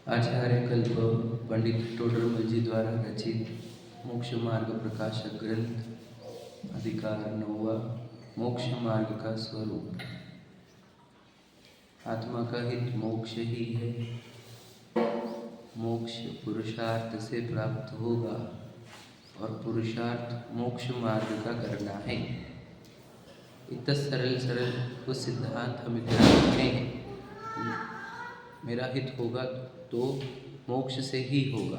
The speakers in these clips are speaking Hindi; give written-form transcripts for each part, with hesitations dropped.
आचार्य कल्प पंडित टोडरमल जी द्वारा रचित मोक्ष मार्ग प्रकाशक ग्रंथ अधिकार 9वां मोक्ष मार्ग का स्वरूप। आत्मा का हित मोक्ष ही है। मोक्ष पुरुषार्थ से प्राप्त होगा और पुरुषार्थ मोक्ष मार्ग का करना है। इतना सरल वो सिद्धांत हम इतिहास में मेरा हित होगा तो मोक्ष से ही होगा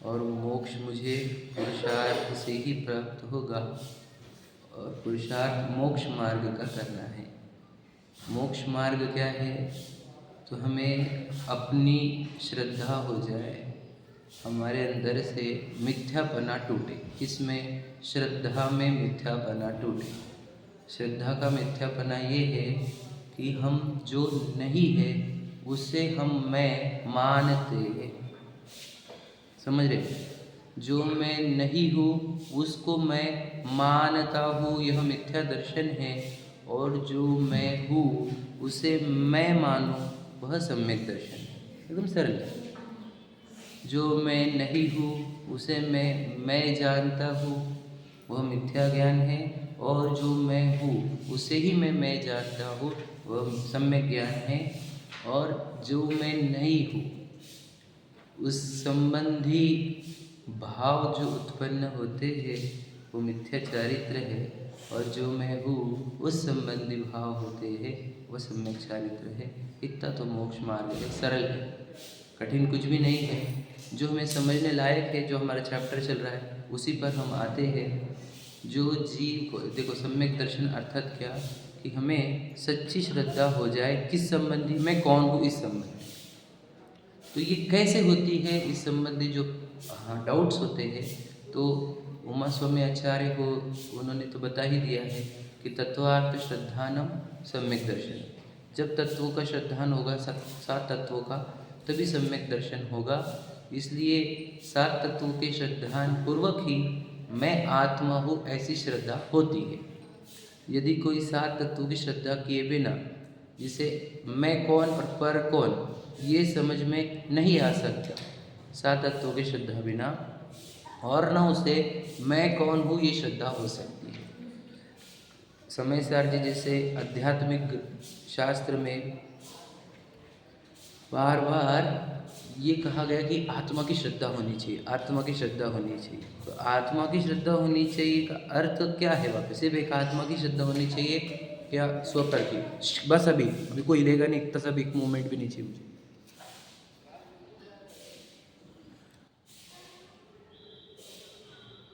और मोक्ष मुझे पुरुषार्थ से ही प्राप्त होगा और पुरुषार्थ मोक्ष मार्ग का करना है। मोक्ष मार्ग क्या है? तो हमें अपनी श्रद्धा हो जाए, हमारे अंदर से मिथ्यापना टूटे। इसमें श्रद्धा में मिथ्यापना टूटे। श्रद्धा का मिथ्यापना ये है कि हम जो नहीं है उसे हम मैं मानते हैं। समझ रहे? जो मैं नहीं हूँ उसको मैं मानता हूँ, यह मिथ्या दर्शन है। और जो मैं हूँ उसे मैं मानूँ, वह सम्यक दर्शन है। एकदम सरल। जो मैं नहीं हूँ उसे मैं जानता हूँ, वह मिथ्या ज्ञान है। और जो मैं हूँ उसे ही मैं जानता हूँ, वह सम्यक ज्ञान है। और जो मैं नहीं हूँ उस संबंधी भाव जो उत्पन्न होते हैं वो मिथ्या चारित्र है। और जो मैं हूँ उस संबंधी भाव होते हैं वो सम्यक चारित्र है। इतना तो मोक्ष मार्ग है, सरल है, कठिन कुछ भी नहीं है। जो हमें समझने लायक है, जो हमारा चैप्टर चल रहा है उसी पर हम आते हैं। जो जीव को देखो, सम्यक दर्शन अर्थात क्या कि हमें सच्ची श्रद्धा हो जाए किस संबंधी, मैं कौन हूँ इस संबंधी। तो ये कैसे होती है इस संबंधी जो डाउट्स होते हैं, तो उमा स्वामी आचार्य को उन्होंने तो बता ही दिया है कि तत्वार्थ श्रद्धानम सम्यक दर्शन। जब तत्वों का श्रद्धान होगा, 7 तत्वों का, तभी सम्यक दर्शन होगा। इसलिए 7 तत्वों के श्रद्धान पूर्वक ही मैं आत्मा हूँ ऐसी श्रद्धा होती है। यदि कोई 7 तत्वों की श्रद्धा किए बिना, जिसे मैं कौन और पर कौन ये समझ में नहीं आ सकता 7 तत्वों की श्रद्धा बिना, और न उसे मैं कौन हूँ ये श्रद्धा हो सकती है। समय सार जी जैसे आध्यात्मिक शास्त्र में बार बार ये कहा गया कि आत्मा की श्रद्धा होनी चाहिए, आत्मा की श्रद्धा होनी चाहिए। तो आत्मा की श्रद्धा होनी चाहिए का अर्थ क्या है? वापस सिर्फ एक आत्मा की श्रद्धा होनी चाहिए क्या स्वपर की? बस अभी कोई हिलेगा नहीं, तस अभी एक मूवमेंट भी नहीं चाहिए मुझे।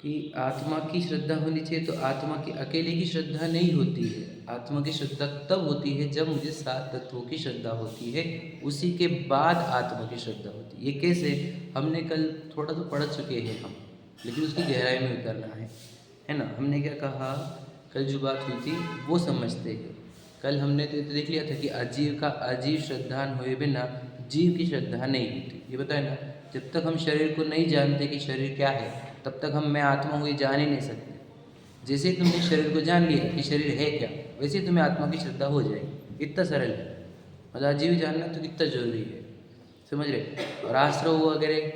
कि आत्मा की श्रद्धा होनी चाहिए, तो आत्मा की अकेले की श्रद्धा नहीं होती है। आत्मा की श्रद्धा तब होती है जब मुझे 7 तत्वों की श्रद्धा होती है, उसी के बाद आत्मा की श्रद्धा होती है। ये कैसे? हमने कल थोड़ा तो पढ़ चुके हैं हम, लेकिन उसकी गहराई में उतरना है ना। हमने क्या कहा? कल जो बात हुई थी वो समझते हैं। कल हमने तो देख लिया था कि अजीव का अजीव श्रद्धान हुए बिना जीव की श्रद्धा नहीं होती। ये बताए ना, जब तक हम शरीर को नहीं जानते कि शरीर क्या है, तब तक हम मैं आत्मा हूँ ये जान ही नहीं सकते। जैसे ही तुमने शरीर को जान लिया कि शरीर है क्या, वैसे ही तुम्हें आत्मा की श्रद्धा हो जाएगी। इतना सरल है। मतलब अजीव जानना तो कितना जरूरी है, समझ रहे? और आश्रव वगैरह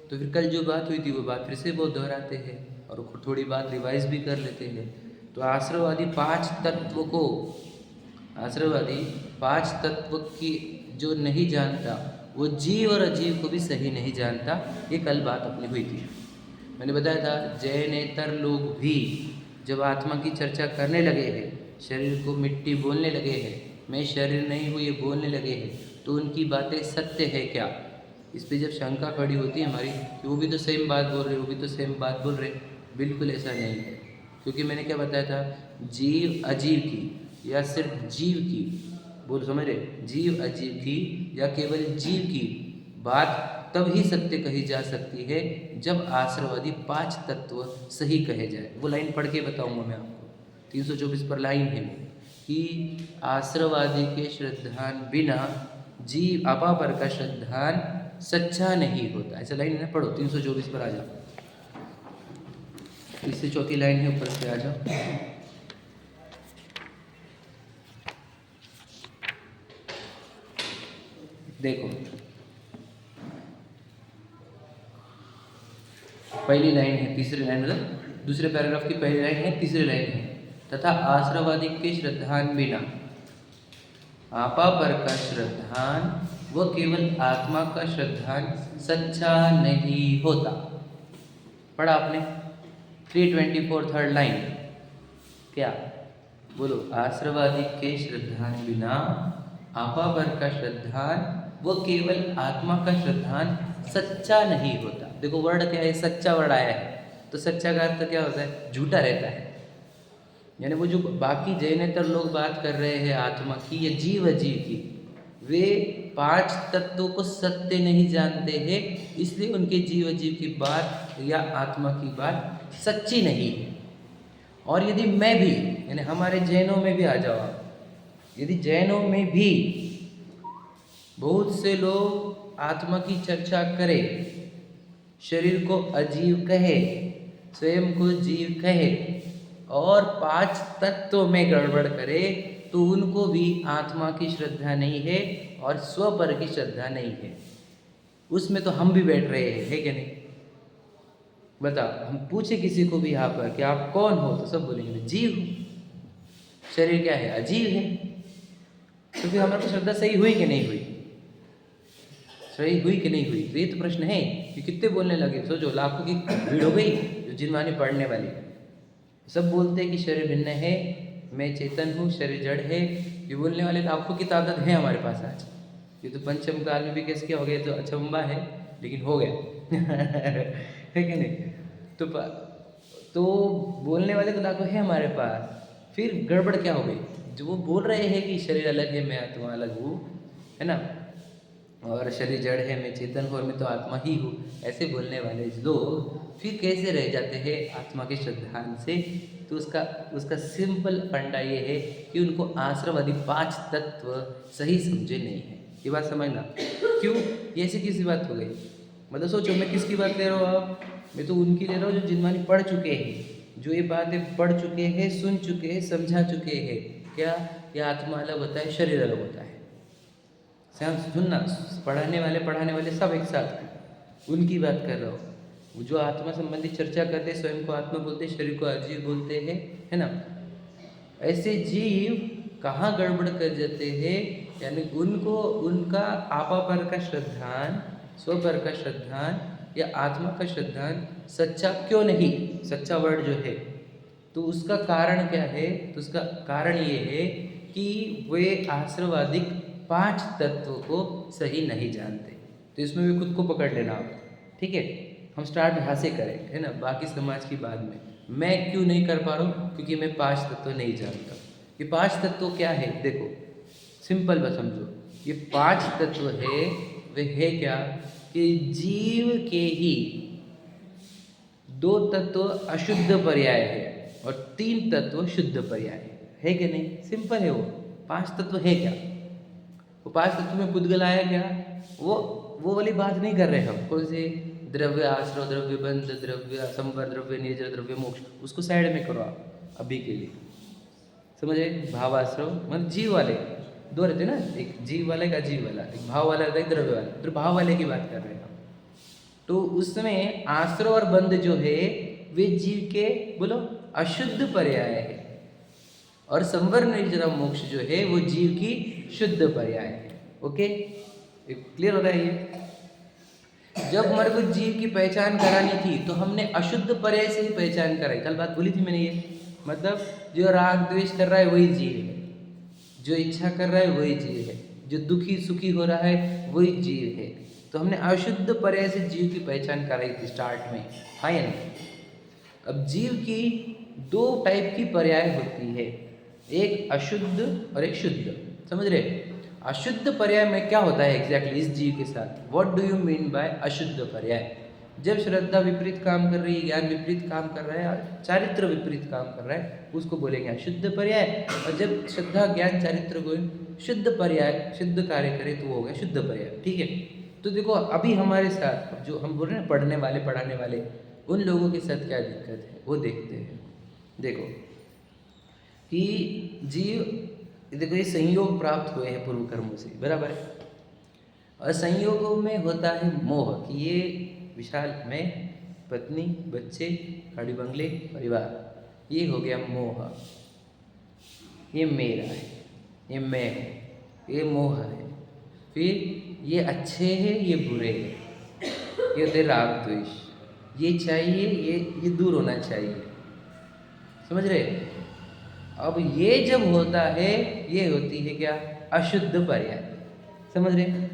तो फिर कल जो बात हुई थी वो बात फिर से बहुत दोहराते हैं और थोड़ी बात रिवाइज भी कर लेते हैं। तो आश्रववादी 5 तत्व को, आश्रववादी 5 तत्व की जो नहीं जानता वो जीव और अजीव को भी सही नहीं जानता। ये कल बात अपनी हुई थी। मैंने बताया था जैनेतर लोग भी जब आत्मा की चर्चा करने लगे हैं, शरीर को मिट्टी बोलने लगे हैं, मैं शरीर नहीं हूँ ये बोलने लगे हैं, तो उनकी बातें सत्य है क्या? इस पे जब शंका खड़ी होती है हमारी कि वो भी तो सेम बात बोल रहे, वो भी तो सेम बात बोल रहे, बिल्कुल ऐसा नहीं है। क्योंकि मैंने क्या बताया था, जीव अजीव की या सिर्फ जीव की, बोल समझ रहे, जीव अजीव की या केवल जीव की बात तब ही सत्य कही जा सकती है जब आश्रववादी 5 तत्व सही कहे जाए। वो लाइन पढ़ के बताऊंगा मैं आपको, 324 पर लाइन है वो कि आश्रववादी के श्रद्धान बिना जीव अपापर का श्रद्धान सच्चा नहीं होता। ऐसा लाइन है ना, पढ़ो 324 पर आ जाओ। इससे चौथी लाइन है, ऊपर से आ जाओ। देखो पहली लाइन है, तीसरी लाइन मतलब दूसरे पैराग्राफ की पहली लाइन है, तीसरी लाइन है, तथा आश्रवादी के श्रद्धान बिना आपा पर का श्रद्धान वो केवल आत्मा का श्रद्धान सच्चा नहीं होता। पढ़ा आपने 324 थर्ड लाइन, क्या बोलो? आश्रवादी के श्रद्धान बिना आपा पर का श्रद्धान वो केवल आत्मा का श्रद्धान सच्चा नहीं होता। देखो वर्ड क्या है, सच्चा वर्ड आया है, तो सच्चा का अर्थ क्या होता है? झूठा रहता है। यानी वो जो बाकी जैनेतर लोग बात कर रहे हैं आत्मा की या जीव अजीव की, वे 5 तत्वों को सत्य नहीं जानते हैं, इसलिए उनके जीव अजीव की बात या आत्मा की बात सच्ची नहीं है। और यदि मैं भी, यानी हमारे जैनों में भी आ जाओ आप, यदि जैनों में भी बहुत से लोग आत्मा की चर्चा करें, शरीर को अजीव कहे, स्वयं को जीव कहे और 5 तत्वों में गड़बड़ करे, तो उनको भी आत्मा की श्रद्धा नहीं है और स्व पर की श्रद्धा नहीं है। उसमें तो हम भी बैठ रहे हैं, है कि नहीं? बताओ, हम पूछे किसी को भी यहाँ पर कि आप कौन हो, तो सब बोलेंगे जीव हूँ। शरीर क्या है? अजीव है। तो फिर हमारे को श्रद्धा सही हुई कि नहीं हुई? सही हुई कि नहीं हुई? तो ये तो प्रश्न है कि कितने बोलने लगे। सोचो, लाखों की भीड़ हो गई जो जिनवानी पढ़ने वाली, सब बोलते हैं कि शरीर भिन्न है, मैं चेतन हूँ, शरीर जड़ है। ये बोलने वाले लाखों की ताकत है हमारे पास आज। ये तो पंचम काल में भी कैसे क्या हो गया, तो अचंबा है, लेकिन हो गया है कि नहीं? तो बोलने वाले तो लाखों है हमारे पास, फिर गड़बड़ क्या हो गई? जो वो बोल रहे हैं कि शरीर अलग है, मैं आत्मा अलग हूँ, है ना, और शरीर जड़ है, मैं चेतन हूँ और मैं तो आत्मा ही हूँ, ऐसे बोलने वाले लोग फिर कैसे रह जाते हैं आत्मा के श्रद्धान से? तो उसका सिंपल फंडा ये है कि उनको आश्रवादी 5 तत्व सही समझे नहीं है। ये बात समझना। क्यों? ये ऐसी किसी बात हो गई? मतलब सोचो, मैं किसकी बात ले रहा हूँ आप? मैं तो उनकी ले रहा हूँ जो जिनवानी पढ़ चुके हैं, जो ये बातें पढ़ चुके हैं, सुन चुके हैं, समझा चुके हैं। क्या? ये आत्मा अलग होता है, शरीर अलग होता है। सुनना, पढ़ाने वाले सब एक साथ, उनकी बात कर रहा हूँ। जो आत्मा संबंधी चर्चा करते हैं, स्वयं को आत्मा बोलते हैं, शरीर को अजीव बोलते हैं, है ना। ऐसे जीव कहाँ गड़बड़ कर जाते हैं? यानी उनको उनका आपा पर का श्रद्धान, स्व पर का श्रद्धान या आत्मा का श्रद्धान सच्चा क्यों नहीं? सच्चा वर्ड जो है, तो उसका कारण क्या है? तो उसका कारण ये है कि वे आश्रवादिक 5 तत्वों को सही नहीं जानते। तो इसमें भी खुद को पकड़ लेना आप, ठीक है? हम स्टार्ट यहाँ से करें, है ना, बाकी समाज की बाद में। मैं क्यों नहीं कर पा रहा हूँ? क्योंकि मैं 5 तत्व नहीं जानता। ये 5 तत्व क्या है? देखो, सिंपल बात समझो। ये 5 तत्व है, वे है क्या? कि जीव के ही 2 तत्व अशुद्ध पर्याय है और 3 तत्व शुद्ध पर्याय है कि नहीं? सिंपल है। वो 5 तत्व है क्या? वो 5 तत्व में पुद्गल आया क्या? वो वाली बात नहीं कर रहे हम। कौन से? द्रव्य आश्रव, द्रव्य बंध, द्रव्य संवर, द्रव्य निर्जर, द्रव्य मोक्ष, उसको साइड में करो आप अभी के लिए, समझे? भावाश्रव मतलब जीव वाले 2 रहते ना, एक जीव वाला, एक अजीव वाला, एक भाव वाला रहता है, एक द्रव्य वाला। तो भाव वाले की बात कर रहे हैं हम। तो उसमें आश्रव और बंध जो है वे जीव के बोलो अशुद्ध पर्याय है, और संवर निर्जरा मोक्ष जो है वो जीव की शुद्ध पर्याय है। ओके, क्लियर हो रहा है ये? जब हमारे को जीव की पहचान करानी थी तो हमने अशुद्ध पर्याय से ही पहचान कराई। कल बात बोली थी मैंने ये, मतलब जो राग द्वेष कर रहा है वही जीव है, जो इच्छा कर रहा है वही जीव है, जो दुखी सुखी हो रहा है वही जीव है। तो हमने अशुद्ध पर्याय से जीव की पहचान कराई थी स्टार्ट में, हाँ या नहीं? अब जीव की 2 टाइप की पर्याय होती है, एक अशुद्ध और एक शुद्ध, समझ रहे? अशुद्ध पर्याय में क्या होता है एग्जैक्टली इस जीव के साथ? What do you mean by अशुद्ध पर्याय? जब श्रद्धा विपरीत काम कर रही है, ज्ञान विपरीत काम कर रहा है और चारित्र विपरीत काम कर रहा है, उसको बोलेंगे अशुद्ध पर्याय। और जब श्रद्धा ज्ञान चारित्र को शुद्ध पर्याय, शुद्ध कार्य करे तो वो हो गया शुद्ध पर्याय, ठीक है? तो देखो अभी हमारे साथ जो हम बोल रहे हैं पढ़ने वाले, पढ़ाने वाले, उन लोगों के साथ क्या दिक्कत है वो देखते हैं। देखो कि जीव, देखो ये संयोग प्राप्त हुए हैं पूर्व कर्मों से, बराबर है, और संयोगों में होता है मोह कि ये विशाल मैं पत्नी, बच्चे, गाड़ी बंगले, परिवार, ये हो गया मोह। ये मेरा है, ये मैं हूँ, ये मोह है। फिर ये अच्छे हैं, ये बुरे हैं, ये होते राग द्वेष। ये चाहिए, ये दूर होना चाहिए। समझ रहे? अब ये जब होता है, ये होती है क्या? अशुद्ध पर्याय। समझ रहे?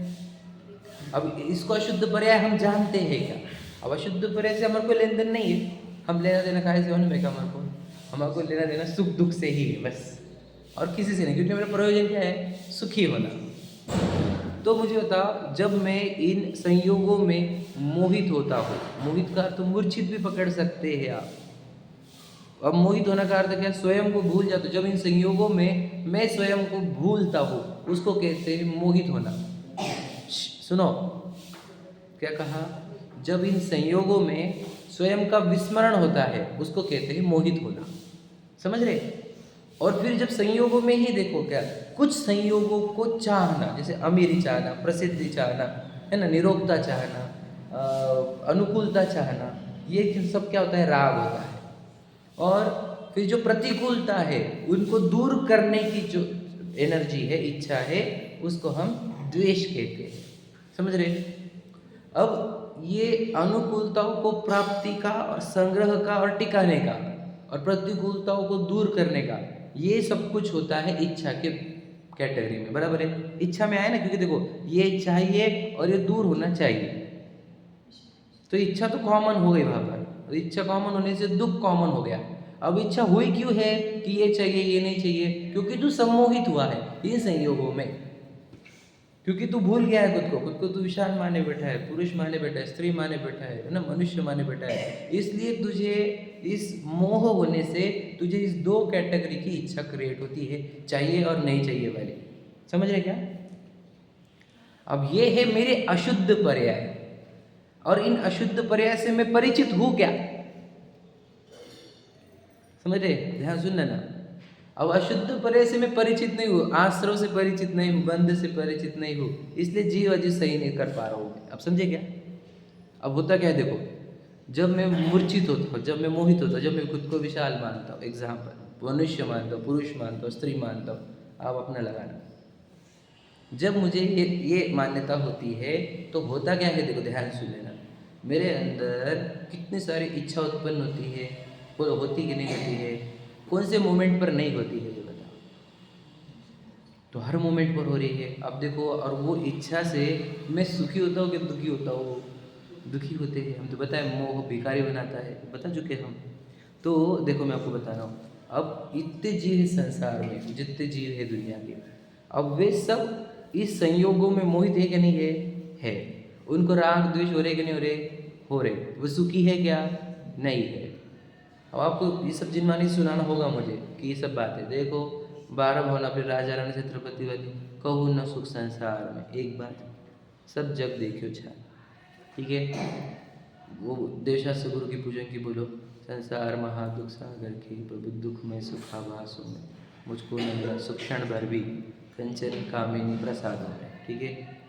अब इसको अशुद्ध पर्याय हम जानते हैं क्या? अब अशुद्ध पर्याय से हमारे को लेन देन नहीं है। हम लेना देना काहे से होने में हमारे को लेना देना सुख दुख से ही है बस, और किसी से नहीं, क्योंकि मेरा प्रयोजन क्या है? सुखी होना। तो मुझे बताओ, जब मैं इन संयोगों में मोहित होता हूँ, मोहित का अर्थ मूर्छित भी पकड़ सकते हैं आप। अब मोहित होने का अर्थ क्या? स्वयं को भूल जाता। जब इन संयोगों में मैं स्वयं को भूलता हूँ, उसको कहते हैं मोहित होना। सुनो क्या कहा? जब इन संयोगों में स्वयं का विस्मरण होता है, उसको कहते हैं मोहित होना। समझ रहे? और फिर जब संयोगों में ही देखो क्या, कुछ संयोगों को चाहना, जैसे अमीरी चाहना, प्रसिद्धि चाहना, है ना, निरोगता चाहना, अनुकूलता चाहना, ये सब क्या होता है? राग होता है। और फिर जो प्रतिकूलता है, उनको दूर करने की जो एनर्जी है, इच्छा है, उसको हम द्वेष कहते हैं। समझ रहे? अब ये अनुकूलताओं को प्राप्ति का और संग्रह का और टिकाने का, और प्रतिकूलताओं को दूर करने का, ये सब कुछ होता है इच्छा के कैटेगरी में। बराबर है? इच्छा में आया ना, क्योंकि देखो ये चाहिए और ये दूर होना चाहिए, तो इच्छा तो कॉमन हो गई वहां पर। इच्छा कॉमन होने से दुख कॉमन हो गया। अब इच्छा हुई क्यों है कि ये चाहिए ये नहीं चाहिए? क्योंकि तू सम्मोहित हुआ है इन संयोगों में, क्योंकि तू भूल गया है खुद को तू विशाल माने बैठा है, पुरुष माने बैठा है, स्त्री माने बैठा है ना, मनुष्य माने बैठा है। इसलिए तुझे इस मोह होने से तुझे इस दो कैटेगरी की इच्छा क्रिएट होती है, चाहिए और नहीं चाहिए वाली। समझ रहे क्या? अब ये है मेरे अशुद्ध पर्याय, और इन अशुद्ध पर्याय से मैं परिचित हूं क्या? समझ रहे? ध्यान सुनना ना। अब अशुद्ध पर्याय से मैं परिचित नहीं हूँ, आश्रव से परिचित नहीं हूँ, बंध से परिचित नहीं हूँ, इसलिए जीव अजीव सही नहीं कर पा रहा हूँ। अब समझे क्या? अब होता क्या है देखो, जब मैं मूर्छित होता हूँ, जब मैं मोहित होता हूँ, जब मैं खुद को विशाल मानता हूँ, एग्जाम्पल मनुष्य मानता हूँ, पुरुष मानता हूँ, स्त्री मानता हूँ, आप अपना लगाना। जब मुझे ये मान्यता होती है, तो होता क्या है देखो, ध्यान सुन लेना। मेरे अंदर कितनी सारी इच्छा उत्पन्न होती है, वो होती कि नहीं होती है? कौन से मोमेंट पर नहीं होती है ये बताओ? तो हर मोमेंट पर हो रही है। अब देखो, और वो इच्छा से मैं सुखी होता हूँ कि दुखी होता हूँ? दुखी होते हैं हम, तो बताए मोह भिखारी बनाता है, बता चुके हम। तो देखो मैं आपको बता रहा हूँ, अब इतने जीव है संसार में, जितने जीव है दुनिया के, अब वे सब इस संयोगों में मोहित है कि नहीं है? है। उनको राग द्वेष हो रहे कि नहीं हो रहे? हो रहे। वो सुखी है क्या? नहीं है। अब आपको ये सब जिनमानी सुनाना होगा मुझे कि ये सब बातें देखो, 12 भवन फिर राजा रानी छत्रपति वाली, कहूँ न सुख संसार में, एक बात सब जग देखियो छा। ठीक है? वो देवशास्त्र गुरु की पूजन की बोलो, संसार महादुख सागर के, प्रभु दुख में सुखाभासों में, मुझको न मिला सुख क्षण भर भी, कंचन कामिनी प्रसाद है। ठीक है?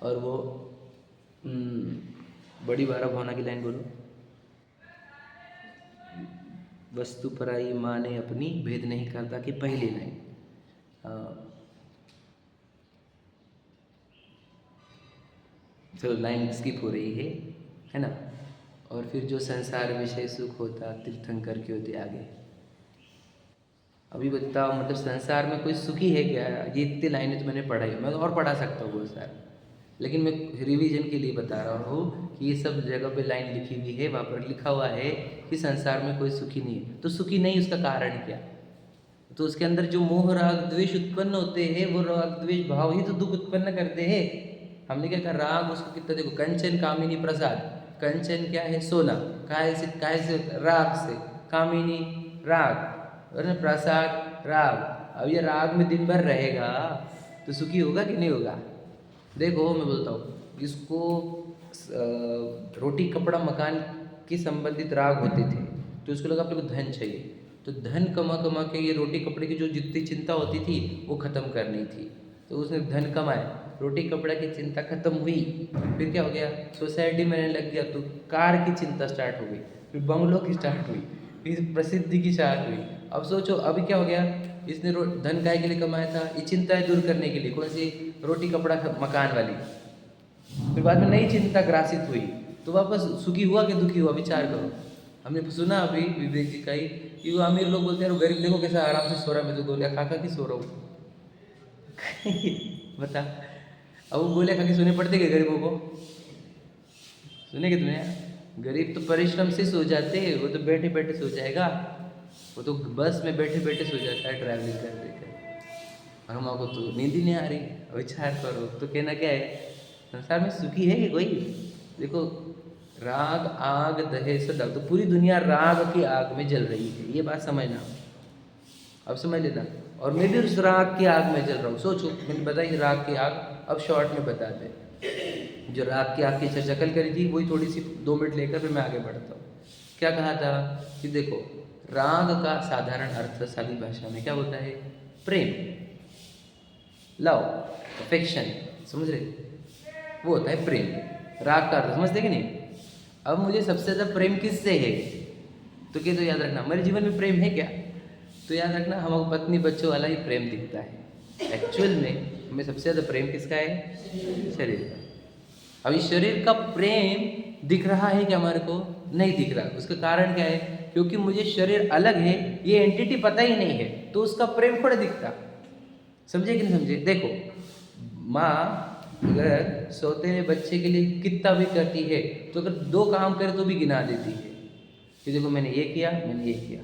और वो बड़ी 12 भवना की लाइन बोलो, वस्तु पराई माने अपनी, भेद नहीं करता कि पहली लाइन। चलो लाइन स्किप हो रही है ना। और फिर जो संसार विषय सुख होता, तीर्थंकर के होते आगे। अभी बताओ, मतलब संसार में कोई सुखी है क्या? ये इतनी लाइनें तो मैंने पढ़ाई, मैं तो और पढ़ा सकता हूँ बहुत सारा, लेकिन मैं रिवीजन के लिए बता रहा हूँ कि ये सब जगह पे लाइन लिखी हुई है, वहाँ पर लिखा हुआ है कि संसार में कोई सुखी नहीं है। तो सुखी नहीं, उसका कारण क्या? तो उसके अंदर जो मोह राग द्वेष उत्पन्न होते हैं, वो राग द्वेष भाव ही तो दुख उत्पन्न करते हैं। हमने क्या कहा? राग उसको कितना देखो, कंचन कामिनी प्रसाद। कंचन क्या है? सोना। काय से? राग से। कामिनी राग, और प्रसाद राग। अब ये राग में दिन भर रहेगा तो सुखी होगा कि नहीं होगा? देखो मैं बोलता हूँ, इसको रोटी कपड़ा मकान की संबंधित राग होते थे, तो उसको लगा अपने को धन चाहिए, तो धन कमा कमा के ये रोटी कपड़े की जो जितनी चिंता होती थी वो ख़त्म करनी थी, तो उसने धन कमाया, रोटी कपड़ा की चिंता खत्म हुई, फिर क्या हो गया, सोसाइटी में रहने लग गया तो कार की चिंता स्टार्ट हो गई, फिर बंगलों की स्टार्ट हुई, फिर प्रसिद्धि की स्टार्ट हुई। अब सोचो अभी क्या हो गया, इसने धन काय के लिए कमाया था, ये चिंताएं दूर करने के लिए, कौन सी, रोटी कपड़ा मकान वाली। फिर बाद में नई चिंता ग्रासित हुई, तो वापस सुखी हुआ कि दुखी हुआ, विचार करो। हमने सुना अभी विवेक जी का ही कि वो अमीर लोग बोलते हैं गरीब देखो कैसा आराम से सो रहा है, मैं तो गोलियां खा खा के सो रहा हूँ। बता, अब वो गोलियां खा के सोने पड़ते क्या गरीबों को? सुने कि तुम्हें, गरीब तो परिश्रम से सो जाते, वो तो बैठे बैठे सो जाएगा, वो तो बस में बैठे बैठे सो जाता है ट्रैवलिंग करते करते। और हमको तो नींद ही नहीं आ रही। विचार करो तो कहना क्या है, संसार में सुखी है कि कोई? देखो, राग आग दहे सदा, तो पूरी दुनिया राग की आग में जल रही है, ये बात समझना। अब समझ लेना। और मैं भी उस राग की आग में जल रहा हूँ। सोचो, मैंने बताई राग की आग, अब शॉर्ट में बता दे। जो राग की आग की चर्चा कल करी थी वही थोड़ी सी 2 मिनट लेकर फिर मैं आगे बढ़ता हूँ। क्या कहा था कि देखो, राग का साधारण अर्थ सादी भाषा में क्या होता है? प्रेम, लव, अफेक्शन, समझ रहे? वो होता है प्रेम। राग का अर्थ समझते कि नहीं? अब मुझे सबसे ज़्यादा प्रेम किससे है? तो क्या, तो याद रखना, मेरे जीवन में प्रेम है क्या? तो याद रखना, हमको पत्नी बच्चों वाला ही प्रेम दिखता है। एक्चुअल में हमें सबसे ज़्यादा प्रेम किसका है? शरीर का। अब इस शरीर का प्रेम दिख रहा है क्या हमारे को? नहीं दिख रहा। उसका कारण क्या है? क्योंकि मुझे शरीर अलग है, ये एंटिटी पता ही नहीं है, तो उसका प्रेम थोड़ा दिखता। समझे कि नहीं समझे? देखो, माँ अगर सोते हुए बच्चे के लिए कितना भी करती है, तो अगर 2 काम करे तो भी गिना देती है कि देखो मैंने ये किया, मैंने ये किया।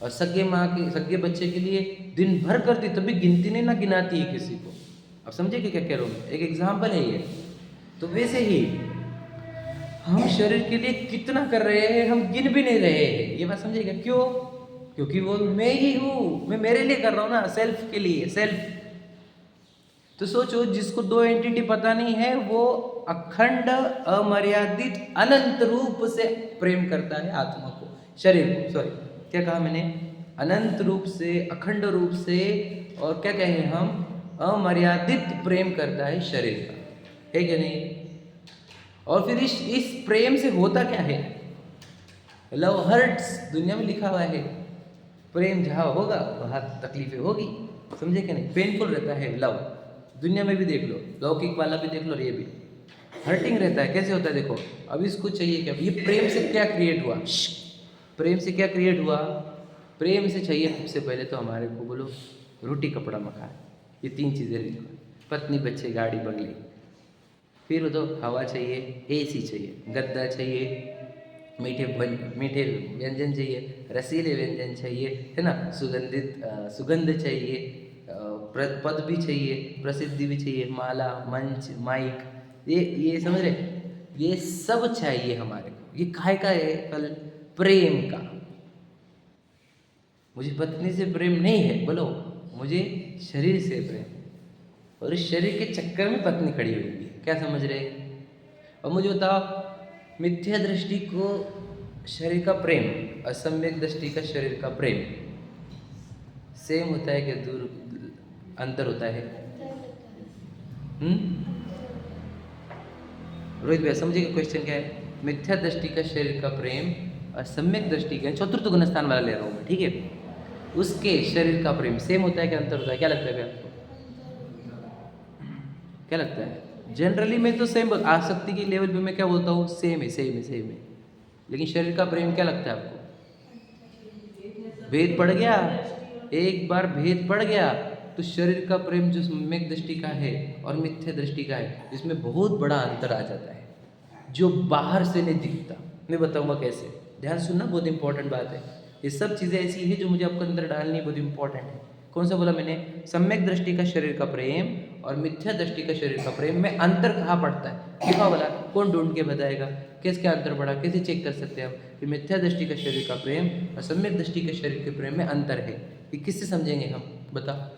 और सगे माँ के सगे बच्चे के लिए दिन भर करती, तभी गिनती नहीं, ना गिनाती है किसी को। अब समझे कि क्या कह रहा हूँ? एक एग्जाम्पल है ये। तो वैसे ही हम शरीर के लिए कितना कर रहे हैं, हम गिन भी नहीं रहे हैं। ये बात समझिएगा। क्यों? क्योंकि वो मैं ही हूँ, मैं मेरे लिए कर रहा हूँ ना, सेल्फ के लिए, सेल्फ। तो सोचो, जिसको 2 एंटिटी पता नहीं है, वो अखंड, अमर्यादित, अनंत रूप से प्रेम करता है आत्मा को, शरीर को। सॉरी, क्या कहा मैंने? अनंत रूप से, अखंड रूप से, और क्या कहें हम, अमर्यादित प्रेम करता है शरीर का, है क्या नहीं? और फिर इस प्रेम से होता क्या है? लव हर्ट्स, दुनिया में लिखा हुआ है। प्रेम जहाँ होगा वहाँ तकलीफें होगी। समझे क्या नहीं? पेनफुल रहता है लव। दुनिया में भी देख लो, लौकिक वाला भी देख लो, और ये भी हर्टिंग रहता है। कैसे होता है देखो, अब इसको चाहिए क्या? ये प्रेम से क्या क्रिएट हुआ? प्रेम से क्या क्रिएट हुआ? प्रेम से चाहिए सबसे पहले तो हमारे को, बोलो, रोटी कपड़ा मकान, ये 3 चीज़ें लिखो। पत्नी बच्चे गाड़ी बंगले। फिर तो हवा चाहिए, AC चाहिए, गद्दा चाहिए, मीठे व्यंजन चाहिए, रसीले व्यंजन चाहिए, है ना, सुगंध चाहिए, पद भी चाहिए, प्रसिद्धि भी चाहिए, माला, मंच, माइक, ये समझ रहे? ये सब चाहिए हमारे को। ये काहे का है? कल प्रेम का। मुझे पत्नी से प्रेम नहीं है, बोलो, मुझे शरीर से प्रेम, और इस शरीर के चक्कर में पत्नी खड़ी हुई है। क्या समझ रहे? और मुझे बताओ, मिथ्या दृष्टि को शरीर का प्रेम, असम्यक दृष्टि का शरीर का प्रेम सेम होता है कि दूर अंतर होता है? रोहित भैया समझिए क्वेश्चन क्या है? मिथ्या दृष्टि का शरीर का प्रेम और सम्यक दृष्टि का, चतुर्थ गुण स्थान वाला ले रहा हूँ मैं, ठीक है, उसके शरीर का प्रेम सेम होता है कि अंतर होता है? क्या लगता है भैया आपको? क्या लगता है? जनरली मैं तो सेम, आसक्ति के लेवल पे मैं क्या बोलता हूँ, सेम है, सेम है, सेम है। लेकिन शरीर का प्रेम क्या लगता है आपको? भेद पड़ गया? एक बार भेद पड़ गया तो शरीर का प्रेम जो सम्यक दृष्टि का है और मिथ्या दृष्टि का है, इसमें बहुत बड़ा अंतर आ जाता है, जो बाहर से नहीं दिखता। मैं बताऊंगा कैसे, ध्यान सुनना, बहुत इंपॉर्टेंट बात है। ये सब चीज़ें ऐसी है जो मुझे आपके अंदर डालनी बहुत इंपॉर्टेंट है। कौन सा बोला मैंने? सम्यक दृष्टि का शरीर का प्रेम और मिथ्या दृष्टि का शरीर का प्रेम में अंतर कहाँ पड़ता है? लिखा बोला, कौन ढूंढ के बताएगा? किस क्या अंतर पड़ा? कैसे चेक कर सकते हैं हम कि मिथ्या दृष्टि का शरीर का प्रेम और सम्यक दृष्टि के शरीर के प्रेम में अंतर है? ये किससे समझेंगे हम? बताओ।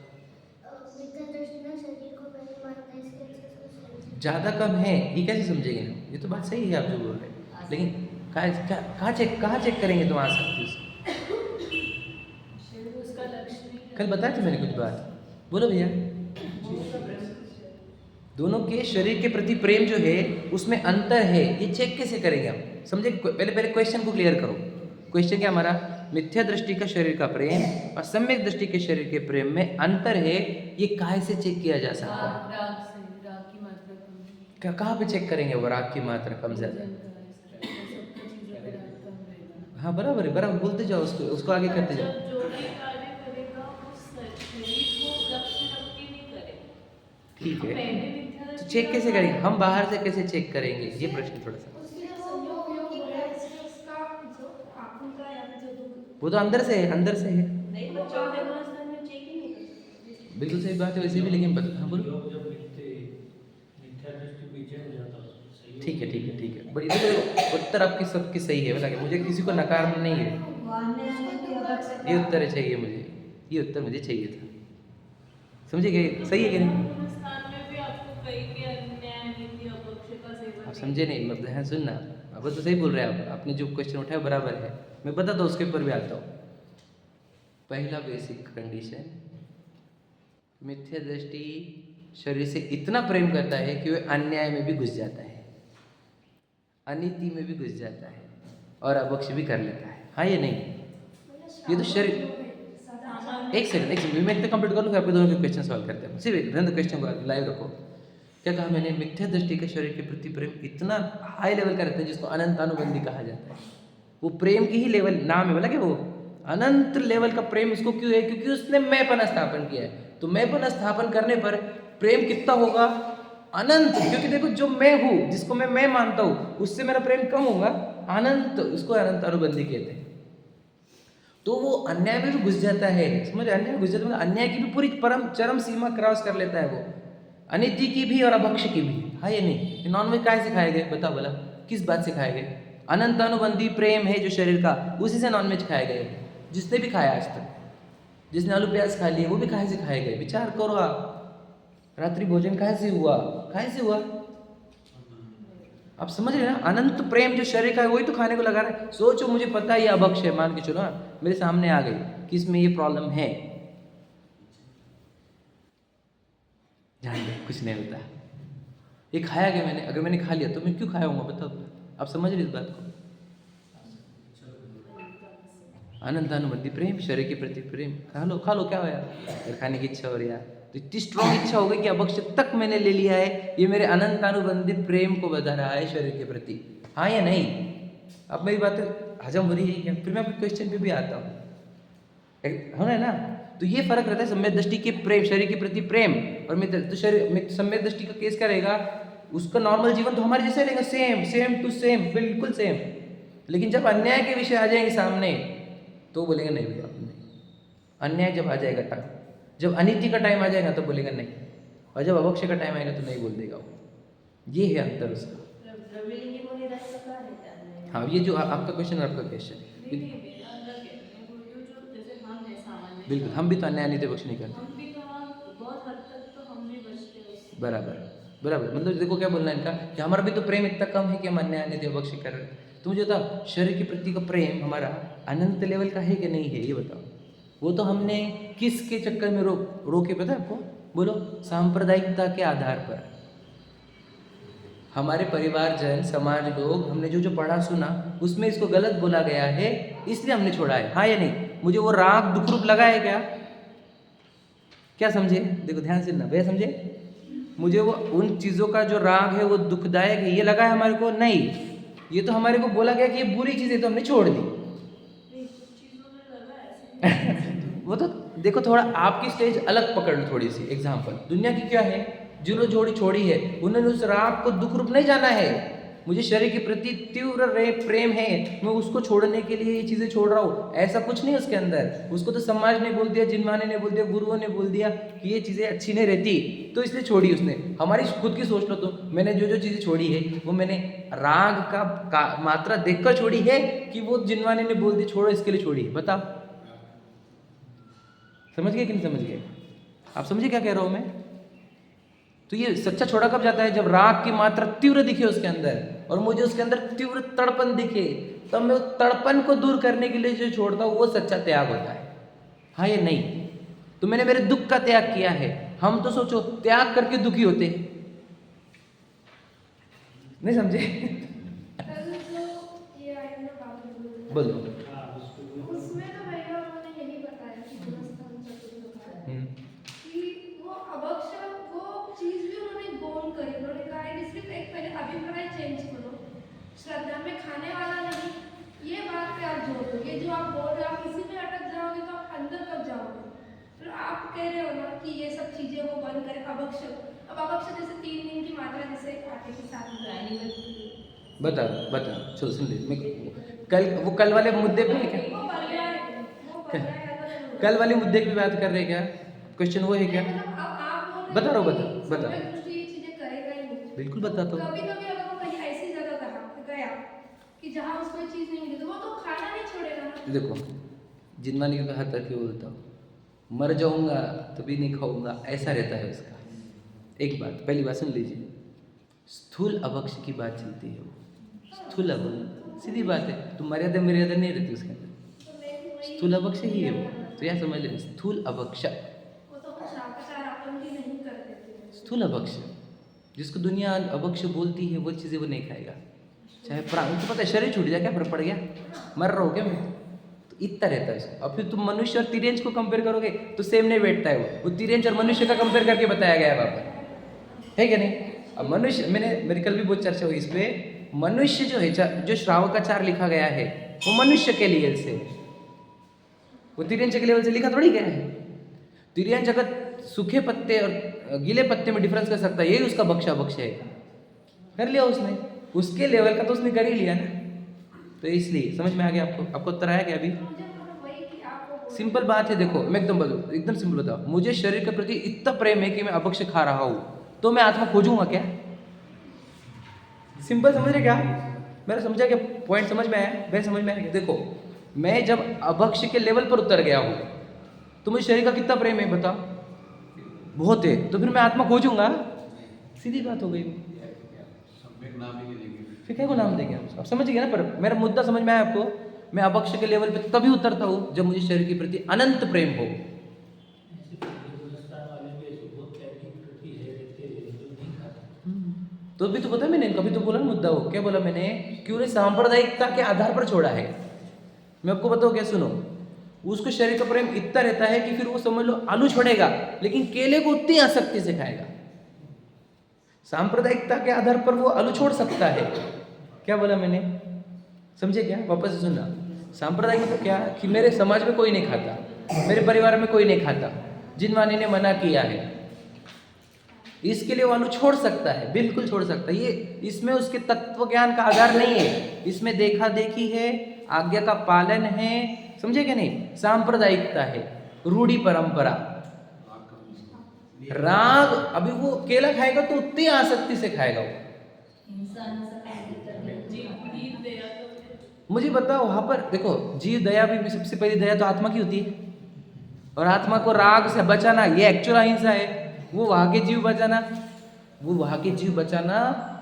ज़्यादा कम है, ये कैसे समझेंगे हम? ये तो बात सही है आप जो बोल रहे हैं, लेकिन कहाँ चेक करेंगे तुम आ सकते हो? कल बताया था मैंने कुछ बात, बोलो भैया। दोनों के शरीर के प्रति प्रेम जो है उसमें अंतर है, ये चेक कैसे करेंगे हम? समझे? पहले क्वेश्चन को क्लियर करो। क्वेश्चन क्या हमारा? मिथ्या दृष्टि का शरीर का प्रेम और सम्यक दृष्टि के शरीर के प्रेम में अंतर है, ये काहे से चेक किया जा सकता है? राग की मात्रा कहाँ पे चेक करेंगे वो राग की मात्रा कम ज्यादा? हाँ बराबर है, बराबर बोलते जाओ, उसको आगे करते जाओ। जो भी कार्य करेगा उस शरीर को लक्ष्य रख के नहीं करेगा। ठीक है, तो चेक कैसे करेंगे हम? बाहर से कैसे चेक करेंगे, ये प्रश्न थोड़ा सा। वो तो अंदर से है, अंदर से है। बिल्कुल सही बात है वैसे भी, लेकिन हाँ बोलो। ठीक है ठीक है ठीक है, बड़ी तो उत्तर आपकी सबकी सही है, बता के मुझे किसी को नकारना नहीं है। ये उत्तर चाहिए मुझे, ये उत्तर मुझे चाहिए था। समझे क्या? सही है कि नहीं? आप समझे नहीं मतलब है? सुनना, अब तो सही बोल रहे हैं आप, आपने जो क्वेश्चन उठाया बराबर है, मैं बताता हूँ, उसके ऊपर भी आता हूँ। पहला बेसिक कंडीशन, मिथ्या दृष्टि शरीर से इतना प्रेम करता है कि वह अन्याय में भी घुस जाता है, अनीति में भी घुस जाता है और अभक्ष भी कर लेता है। हाँ ये नहीं, ये तो शरीर। एक सेकंड मैं इतना कंप्लीट कर लूँ, आपके दोनों के क्वेश्चन सॉल्व करते हैं। सिर्फ एक क्वेश्चन को लाइव रखो। क्या कहा मैंने? मिथ्या दृष्टि के शरीर के प्रति प्रेम इतना हाई लेवल का रहता है जिसको अनंतानुबंधी कहा जाता है। वो प्रेम की ही लेवल नाम है, बोला कि वो अनंत लेवल का प्रेम उसको क्यों है? क्योंकि उसने मैंपन स्थापन किया है। तो मैंपन स्थापन करने पर प्रेम कितना होगा? अनंत। क्योंकि देखो जो मैं हूँ, जिसको मैं मानता हूँ, उससे मेरा प्रेम कम होगा, अनंत। उसको अनंत अनुबंधी कहते हैं। तो वो अन्याय में भी घुस जाता है, समझ? अन्याय में घुस जाता है, अन्याय की भी पूरी चरम सीमा क्रॉस कर लेता है वो, अनिति की भी और अभक्ष की भी। हाँ ये नहीं, नॉनवेज काहे सिखाए गए बताओ भला? किस बात से खाए गए? अनंत अनुबंधी प्रेम है जो शरीर का, उसी से नॉनवेज खाए गए। जिसने भी खाया आज तक, जिसने आलू प्याज खा लिए, वो भी काहे से खाए गए? विचार करो आप, रात्रि भोजन काहे से हुआ? काहे से हुआ? आप समझ रहे ना? अनंत प्रेम जो शरीर का है वही तो खाने को लगा रहा है। सोचो, मुझे पता है ये अभक्ष है, मान के चलो, मेरे सामने आ गई कि इसमें ये प्रॉब्लम है, ध्यान दे, कुछ नहीं होता। ये खाया गया मैंने, अगर मैंने खा लिया तो मैं क्यों खाया हूँ बताओ? आप समझ रहे इस बात को? अनंत अनुबंधी प्रेम, शरीर के प्रति प्रेम। खा लो क्या हुआ? अगर खाने की इच्छा हो रही है तो इतनी स्ट्रॉन्ग इच्छा हो गई कि अभक्ष तक मैंने ले लिया है, ये मेरे अनंत अनुबंधी प्रेम को बता रहा है शरीर के प्रति। हाँ या नहीं? अब मेरी बात हजम हो रही है क्या? फिर मैं अपने क्वेश्चन पे भी आता हूँ, है ना? तो ये फर्क रहता है सम्यक दृष्टि के प्रेम, शरीर के प्रति प्रेम और मित्र। तो शरीर सम्यक दृष्टि का केस क्या रहेगा? उसका नॉर्मल जीवन तो हमारे जैसे रहेगा, सेम टू सेम, बिल्कुल सेम। लेकिन जब अन्याय के विषय आ जाएंगे सामने तो बोलेंगे नहीं भैया नहीं। अन्याय जब आ जाएगा टाइम, जब अनिति का टाइम आ जाएगा तो बोलेगा नहीं, और जब अभक्ष का टाइम आएगा तो नहीं बोल देगा वो। ये है अंतर उसका। हाँ ये जो आपका क्वेश्चन और आपका क्वेश्चन, बिल्कुल हम भी तो अन्याय अनिति अभक्ष नहीं करते। बराबर मतलब देखो क्या बोलना है इनका, कि हमारा भी तो प्रेम इतना कम है कि हम अन्याय अनिति अभक्ष कर रहे हैं। तो मुझे बताओ, शरीर के प्रति का प्रेम हमारा अनंत लेवल का है कि नहीं है? ये बताओ। वो तो हमने किसके चक्कर में रोके पता है आपको? बोलो। सांप्रदायिकता के आधार पर हमारे परिवारजन, समाज, लोग, हमने जो पढ़ा सुना उसमें इसको गलत बोला गया है, इसलिए हमने छोड़ा है। हाँ या नहीं? मुझे वो राग दुख रूप लगा है क्या समझे? देखो ध्यान से ना भैया, समझे? मुझे वो उन चीज़ों का जो राग है वो दुखदायक है, ये लगा है हमारे को? नहीं, ये तो हमारे को बोला गया कि ये बुरी चीज़ है तो हमने छोड़ दी। वो तो देखो, थोड़ा आपकी स्टेज अलग पकड़ लो, थोड़ी सी एग्जाम्पल। दुनिया की क्या है, जिन्होंने जोड़ी छोड़ी है उन्होंने उस राग को दुख रूप नहीं जाना है। मुझे शरीर के प्रति तीव्र प्रेम है, मैं उसको छोड़ने के लिए ये चीज़ें छोड़ रहा हूँ, ऐसा कुछ नहीं उसके अंदर। उसको तो समाज ने बोल दिया, जिनमाने ने बोल दिया, गुरुओं ने बोल दिया कि ये चीज़ें अच्छी नहीं रहती, तो इसलिए छोड़ी उसने। हमारी खुद की सोच लो तो, मैंने जो चीज़ें छोड़ी है वो मैंने राग का मात्रा देखकर छोड़ी है कि वो जिनमाने ने बोल दिया छोड़ो इसके लिए छोड़ी है? बताओ, समझ गए कि नहीं समझ गए? आप समझे क्या कह रहा हूँ मैं? तो ये सच्चा छोड़ा कब जाता है? जब राग की मात्रा तीव्र दिखे उसके अंदर और मुझे उसके अंदर तीव्र तड़पन दिखे, तब मैं तड़पन को दूर करने के लिए जो छोड़ता हूँ वो सच्चा त्याग होता है। हाँ या नहीं? तो मैंने मेरे दुख का त्याग किया है। हम तो सोचो त्याग करके दुखी होते, नहीं समझे? कल जो ये आई ना बात बोलो। उसमें तो भैया उन्होंने यही बताया कि गुणस्थान चतुर्थ हम्म, कि वो अवक्षय वो चीज भी उन्होंने गौण करी। उन्होंने कहा है कि सिर्फ एक पहले अभिप्राय चेंज करो, श्रद्धा में खाने वाला नहीं, ये बात पे आप जोड़ दो। ये जो आप बोल रहे हो आप इसी में अटक जाओगे तो आप अंदर कब जाओगे? फिर आप कह रहे हो ना कि ये सब चीजें वो बंद करें अवक्षय। अब अवक्षय जैसे 3 दिन की मात्रा जैसे आटे के साथ में बता बता, चलो सुन ले। मैं कल वो कल वाले मुद्दे पे है क्या? वो पर्याय वो पर्याय अलग कल वाले मुद्दे की बात कर रहे हैं क्या? क्वेश्चन वो है क्या? मतलब अब आप बोल रहे बता रहा हूँ, हो बता कि बता। सम्यक दृष्टि ये चीजें करेगा ही नहीं। बिल्कुल बताता हूँ। कभी कभी अगर वो कहीं ऐसी जगह गया कि जहाँ उसको ये चीज नहीं मिली तो वो तो खाना नहीं छोड़ेगा ना। देखो, जिनवानी का हाथ रख के बोलता हूँ, मर जाऊंगा तो भी नहीं खाऊंगा, ऐसा रहता है उसका। एक बात, पहली बात सुन लीजिए, स्थूल अभक्ष की बात चलती है। वो स्थूल अभक्ष सीधी बात है, तो मर्यादा मर्यादा नहीं रहती उसके अंदर। तो मैं भी वही स्थूल अभक्ष ही है वो, तो यह समझ लेना, स्थूल अभक्ष। वो तो कुछ शाकाचार अपन भी नहीं करते थे। स्थूल अभक्ष, जिसको दुनिया अभक्ष बोलती है वो चीज़ें वो नहीं खाएगा। चाहे प्राण, उनको पता है शरीर छूट जाए, क्या फर्क पड़ गया, मर रहा हो क्या मैं, तो इतना रहता है इसको। अब फिर तुम मनुष्य और तिर्यंच को कंपेयर करोगे तो सेम नहीं बैठता है वो तिर्यंच और मनुष्य का कंपेयर करके बताया गया है वहाँ पर, है क्या नहीं? अब मनुष्य, मेरी कल भी बहुत चर्चा हुई इस पे, मनुष्य जो है, जो श्रावकाचार लिखा गया है वो मनुष्य के लिए से, वो तिर्यंच के लेवल से लिखा थोड़ी गया है। तिर्यंच अगर सूखे पत्ते और गीले पत्ते में डिफरेंस कर सकता है, यही उसका भक्ष अभक्ष है, कर लिया उसने, उसके लेवल का तो उसने कर ही लिया ना। तो इसलिए समझ में आ गया आपको? आपको उत्तर आया क्या अभी? मुझे मतलब वही कि आपको सिंपल बात है, देखो मैं एकदम सिंपल बताओ, मुझे शरीर के प्रति इतना प्रेम है कि मैं अभक्ष खा रहा हूँ, तो मैं आत्मा खोजूंगा क्या? सिंपल समझ रहे क्या? मेरा समझा क्या पॉइंट? समझ में आया? मेरे समझ में आया क्या? देखो, मैं जब अभक्ष के लेवल पर उतर गया हूँ तो मुझे शरीर का कितना प्रेम है बताओ? बहुत है, तो फिर मैं आत्मा खोजूंगा, सीधी बात हो गई। फिर क्या को नाम देंगे आप समझ गए ना? पर मेरा मुद्दा समझ में आया आपको? मैं अभक्ष के लेवल पे तभी उतरता हूँ जब मुझे शरीर के प्रति अनंत प्रेम हो। तो भी तो पता है मैंने कभी तो बोला ना मुद्दा हो, क्या बोला मैंने? क्यों ने सांप्रदायिकता के आधार पर छोड़ा है। मैं आपको बताऊँ क्या, सुनो, उसको शरीर का प्रेम इतना रहता है कि फिर वो समझ लो आलू छोड़ेगा लेकिन केले को उतनी आसक्ति से खाएगा। सांप्रदायिकता के आधार पर वो आलू छोड़ सकता है। क्या बोला मैंने? समझे क्या? वापस से सुनना। सांप्रदायिक मतलब क्या कि मेरे समाज में कोई नहीं खाता, मेरे परिवार में कोई नहीं खाता, जिनवानी ने मना किया है, इसके लिए वो आलू छोड़ सकता है, बिल्कुल छोड़ सकता है। ये इसमें उसके तत्व ज्ञान का आधार नहीं है, इसमें देखा देखी है, आज्ञा का पालन है, समझे क्या नहीं? सांप्रदायिकता है, रूढ़ी परंपरा, राग। अभी वो केला खाएगा तो उतनी आसक्ति से खाएगा वो। जीव दया तो मुझे बताओ वहां पर देखो, जीव दया भी सबसे पहली दया तो आत्मा की होती है, और आत्मा को राग से बचाना ये एक्चुअल अहिंसा है। वो वहां के जीव बचाना,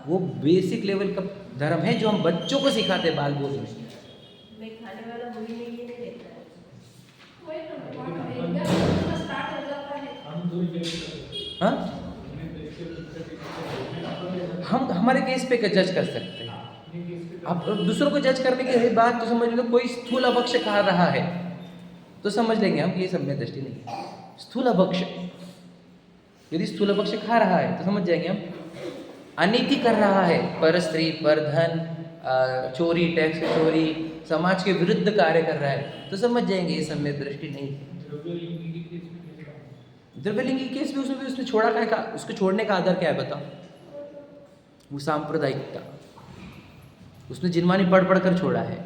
वो बेसिक लेवल का धर्म है जो हम बच्चों को सिखाते हैं बाल बोध में। मैं खाने वाला वही नहीं, ये नहीं रहता है। कोई ना स्टार्ट हो जाता है। हाँ, हम हमारे केस पे जज कर सकते हैं। आप दूसरों को जज करने की बात तो समझ लो, कोई स्थूल अभक्ष खा रहा है तो समझ लेंगे हम ये सम्यक दृष्टि नहीं है। स्थूल अभक्ष, यदि स्थूल अभक्ष खा रहा है तो समझ जाएंगे हम अनीति कर रहा है, पर स्त्री, पर धन, चोरी, टैक्स चोरी, समाज के विरुद्ध कार्य कर रहा है, तो समझ जाएंगे ये सम्यक दृष्टि नहीं है। द्रव्यलिंगी केस भी उसने छोड़ा क्या का, उसको छोड़ने का आधार क्या है बताओ? वो सांप्रदायिकता, उसने जिनवानी पढ़ पढ़ कर छोड़ा है।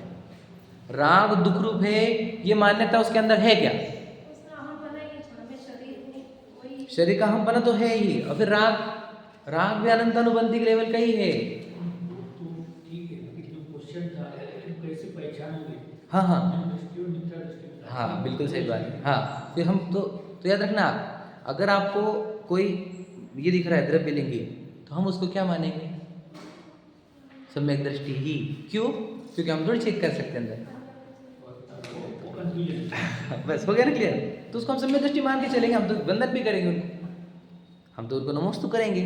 राग दुख रूप है ये मान्यता उसके अंदर है क्या? उसने अहम बना ही छोड़ा, मैं शरीर हूँ, वही शरीर का हम बना तो है ही, और फिर राग भी अनंत अनुबंधी के लेवल का ही है। हाँ हाँ हाँ, बिल्कुल सही बात है। हाँ, फिर हम तो याद रखना, अगर आपको कोई ये दिख रहा है द्रव्यलिंगी, तो हम उसको क्या मानेंगे? सम्यक दृष्टि ही। क्यों? क्योंकि हम थोड़ी चेक कर सकते हैं अंदर। बस हो गया ना क्लियर? तो उसको हम सम्यक दृष्टि मान के चलेंगे, हम तो वंदन भी करेंगे उनको, हम तो उनको नमोस्तु करेंगे,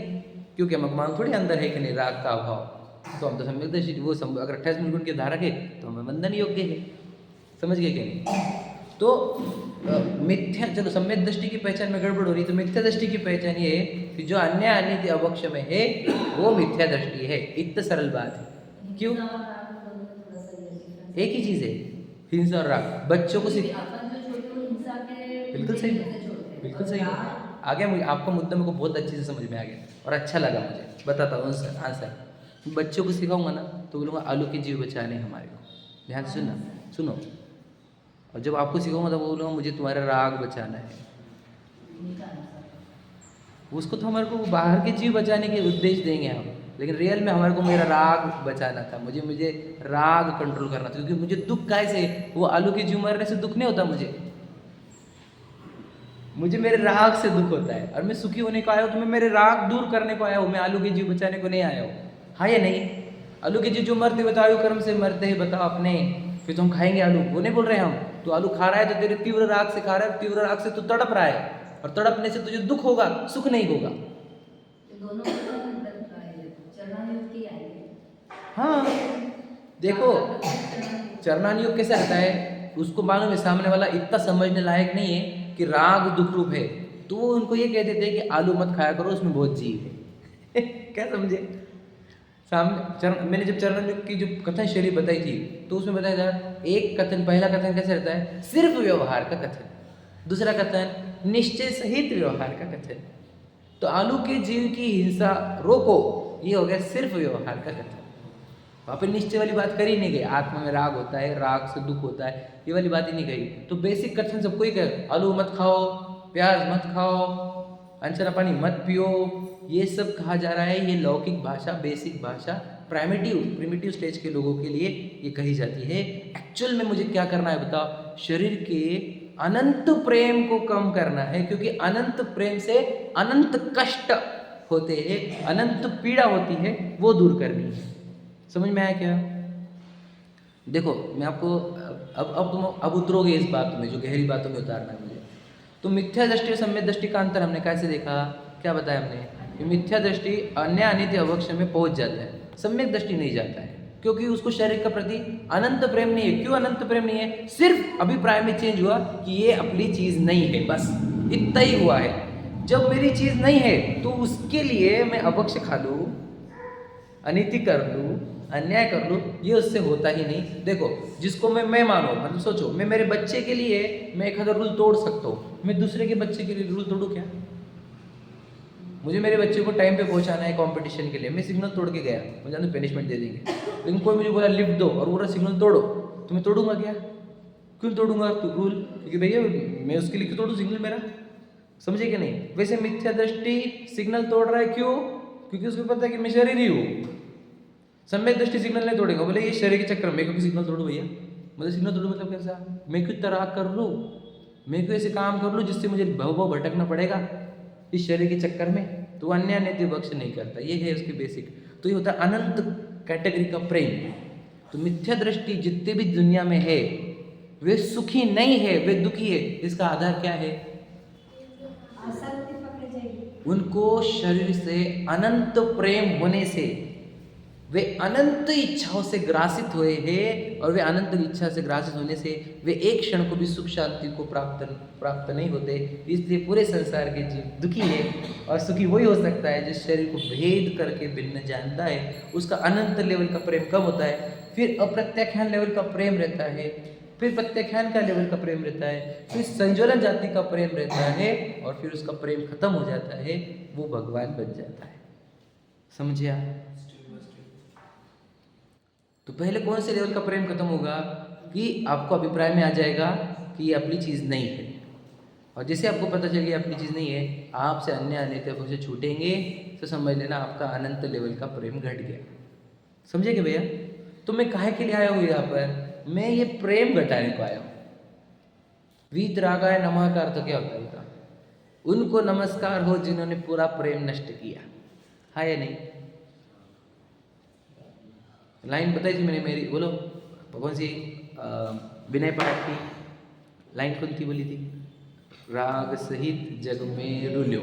क्योंकि हम मांग थोड़ी अंदर है कि नहीं राग का अभाव। तो हम तो सम्यक दृष्टि वो अगर 28 गुण के धारक है तो हमें वंदन योग्य है। समझ गए क्या नहीं? तो मिथ्या, चलो सम्यक दृष्टि की पहचान में गड़बड़ हो रही, तो मिथ्या दृष्टि की पहचान ये है कि जो अन्य अनित्य अवक्ष में है वो मिथ्या दृष्टि है। इतनी सरल बात है। क्यों? एक ही चीज है, हिंसा और राग। बच्चों को बिल्कुल सही, बिल्कुल सही है। आगे मुझे आपका मुद्दा मेरे को बहुत अच्छे से समझ में आ गया और अच्छा लगा मुझे। बताता हूँ आंसर। बच्चों को सिखाऊंगा ना तो बोलूँगा आलू के जीव बचाने हमारे को। ध्यान से सुनना, सुनो। और जब आपको सिखाऊंगा तो बोलूँगा मुझे तुम्हारा राग बचाना है। उसको तो हमारे को बाहर के जीव बचाने के उद्देश्य देंगे हम, लेकिन रियल में हमारे को मेरा राग बचाना था। मुझे राग कंट्रोल करना था, क्योंकि मुझे दुख कैसे, वो आलू के जीव मरने से दुख नहीं होता मुझे मेरे राग से दुख होता है। और मैं सुखी होने को आया हूँ तो मैं मेरे राग दूर करने को आया हूँ, मैं आलू के जीव बचाने को नहीं आया हूँ। हाँ या नहीं? आलू के जीव जो मरते बताओ आयु कर्म से मरते हैं, बताओ अपने, फिर तो हम खाएंगे आलू, वो नहीं बोल रहे हम। तो आलू खा रहा है तो तेरे तीव्र राग से खा रहा है, तीव्र राग से तू तड़प रहा है, और तड़पने से तुझे दुख होगा, सुख नहीं होगा। हाँ देखो, चरणानुयोग कैसा रहता है, उसको मालूम है सामने वाला इतना समझने लायक नहीं है कि राग दुख रूप है, तो वो उनको ये कह देते हैं कि आलू मत खाया करो, उसमें बहुत जीव है। क्या समझे? मैंने जब चरणानुयोग की जो कथन शैली बताई थी तो उसमें बताया था, एक कथन, पहला कथन कैसे रहता है, सिर्फ व्यवहार का कथन। दूसरा कथन निश्चय सहित व्यवहार का कथन। तो आलू के जीव की हिंसा रोको, ये हो गया सिर्फ व्यवहार का कथन। वहाँ पर निश्चय वाली बात कर ही नहीं गई। आत्मा में राग होता है, राग से दुख होता है, ये वाली बात ही नहीं गई। तो बेसिक कथन सबको ही कर, आलू मत खाओ, प्याज मत खाओ, अंचना पानी मत पियो, ये सब कहा जा रहा है। ये लौकिक भाषा, बेसिक भाषा, प्रिमिटिव स्टेज के लोगों के लिए ये कही जाती है। एक्चुअल में मुझे क्या करना है बताओ? शरीर के अनंत प्रेम को कम करना है, क्योंकि अनंत प्रेम से अनंत कष्ट होते हैं, अनंत पीड़ा होती है, वो दूर करनी है। समझ में आया क्या? देखो मैं आपको अब तुम अब उतरोगे इस बात में, जो गहरी बातों में उतारना है मुझे। तो मिथ्या दृष्टि और सम्यक दृष्टि का अंतर हमने कैसे देखा, क्या बताया हमने कि मिथ्या दृष्टि अन्य अनित्य अवक्ष में पहुंच जाता है, सम्यक दृष्टि नहीं जाता है, क्योंकि उसको शरीर के प्रति अनंत प्रेम नहीं है। क्यों अनंत प्रेम नहीं है? सिर्फ अभिप्राय में चेंज हुआ कि ये अपनी चीज नहीं है, बस इतना ही हुआ है। जब मेरी चीज नहीं है तो उसके लिए मैं अवक्ष खा लूँ, अनिति कर लूँ, अन्याय कर लूँ, ये उससे होता ही नहीं। देखो जिसको मैं मानो, मतलब सोचो, मैं मेरे बच्चे के लिए मैं एक आधा रूल तोड़ सकता हूँ, मैं दूसरे के बच्चे के लिए रूल तोड़ूँ क्या? मुझे मेरे बच्चे को टाइम पे पहुंचाना है कंपटीशन के लिए, मैं सिग्नल तोड़ के गया, मुझे तो पनिशमेंट दे देंगे। लेकिन कोई मुझे बोला लिफ्ट दो और बोला सिग्नल तोड़ो, तो मैं तोड़ूंगा क्या? क्यों तोड़ूंगा रूल? क्योंकि भैया मैं उसके लिए तोड़ू सिग्नल मेरा। समझे कि नहीं? वैसे मिथ्या दृष्टि सिग्नल तोड़ रहा है, क्यों? क्योंकि उसको पता है कि मैं शरीर ही हूँ। सम्यक दृष्टि सिग्नल नहीं तोड़ेगा, बोले ये शरीर के चक्कर में क्योंकि सिग्नल तोड़ू भैया, मतलब सिग्नल तोड़ू मतलब कैसा? मैं क्यों तराक कर लूँ, मैं क्यों ऐसे काम कर लूँ जिससे मुझे भव भटकना पड़ेगा इस शरीर के चक्कर में? तो अन्य अनित्य बख्श नहीं करता, ये है उसकी बेसिक। तो ये होता है अनंत कैटेगरी का प्रेम। तो मिथ्या दृष्टि जितने भी दुनिया में है वे सुखी नहीं है, वे दुखी है। इसका आधार क्या है? उनको शरीर से अनंत प्रेम होने से वे अनंत इच्छाओं से ग्रासित हुए हैं, और वे अनंत इच्छा से ग्रासित होने से वे एक क्षण को भी सुख शांति को प्राप्त नहीं होते। इसलिए पूरे संसार के जीव दुखी है, और सुखी वही हो सकता है जिस शरीर को भेद करके भिन्न जानता है। उसका अनंत लेवल का प्रेम कब होता है? फिर अप्रत्याख्यान लेवल का प्रेम रहता है, फिर प्रत्याख्यान का लेवल का प्रेम रहता है, फिर संज्वलन जाति का प्रेम रहता है, और फिर उसका प्रेम खत्म हो जाता है, वो भगवान बन जाता है। समझिए? तो पहले कौन से लेवल का प्रेम खत्म होगा कि आपको अभिप्राय में आ जाएगा कि ये अपनी चीज़ नहीं है, और जैसे आपको पता चल गया अपनी चीज़ नहीं है, आपसे अन्य अनित्य से छूटेंगे, तो समझ लेना आपका अनंत लेवल का प्रेम घट गया। समझे क्या भैया? तो मैं काहे के लिए आया हूँ यहाँ पर? मैं ये प्रेम घटाने को आया हूँ। वीतरागाय नमः का अर्थ क्या होता है बता? उनको नमस्कार हो जिन्होंने पूरा प्रेम नष्ट किया। हाँ या नहीं? लाइन बताई थी मैंने मेरी, बोलो कौन सी? विनय पाठ की लाइन कौन थी बोली थी? राग सहित जग में रुल्यो,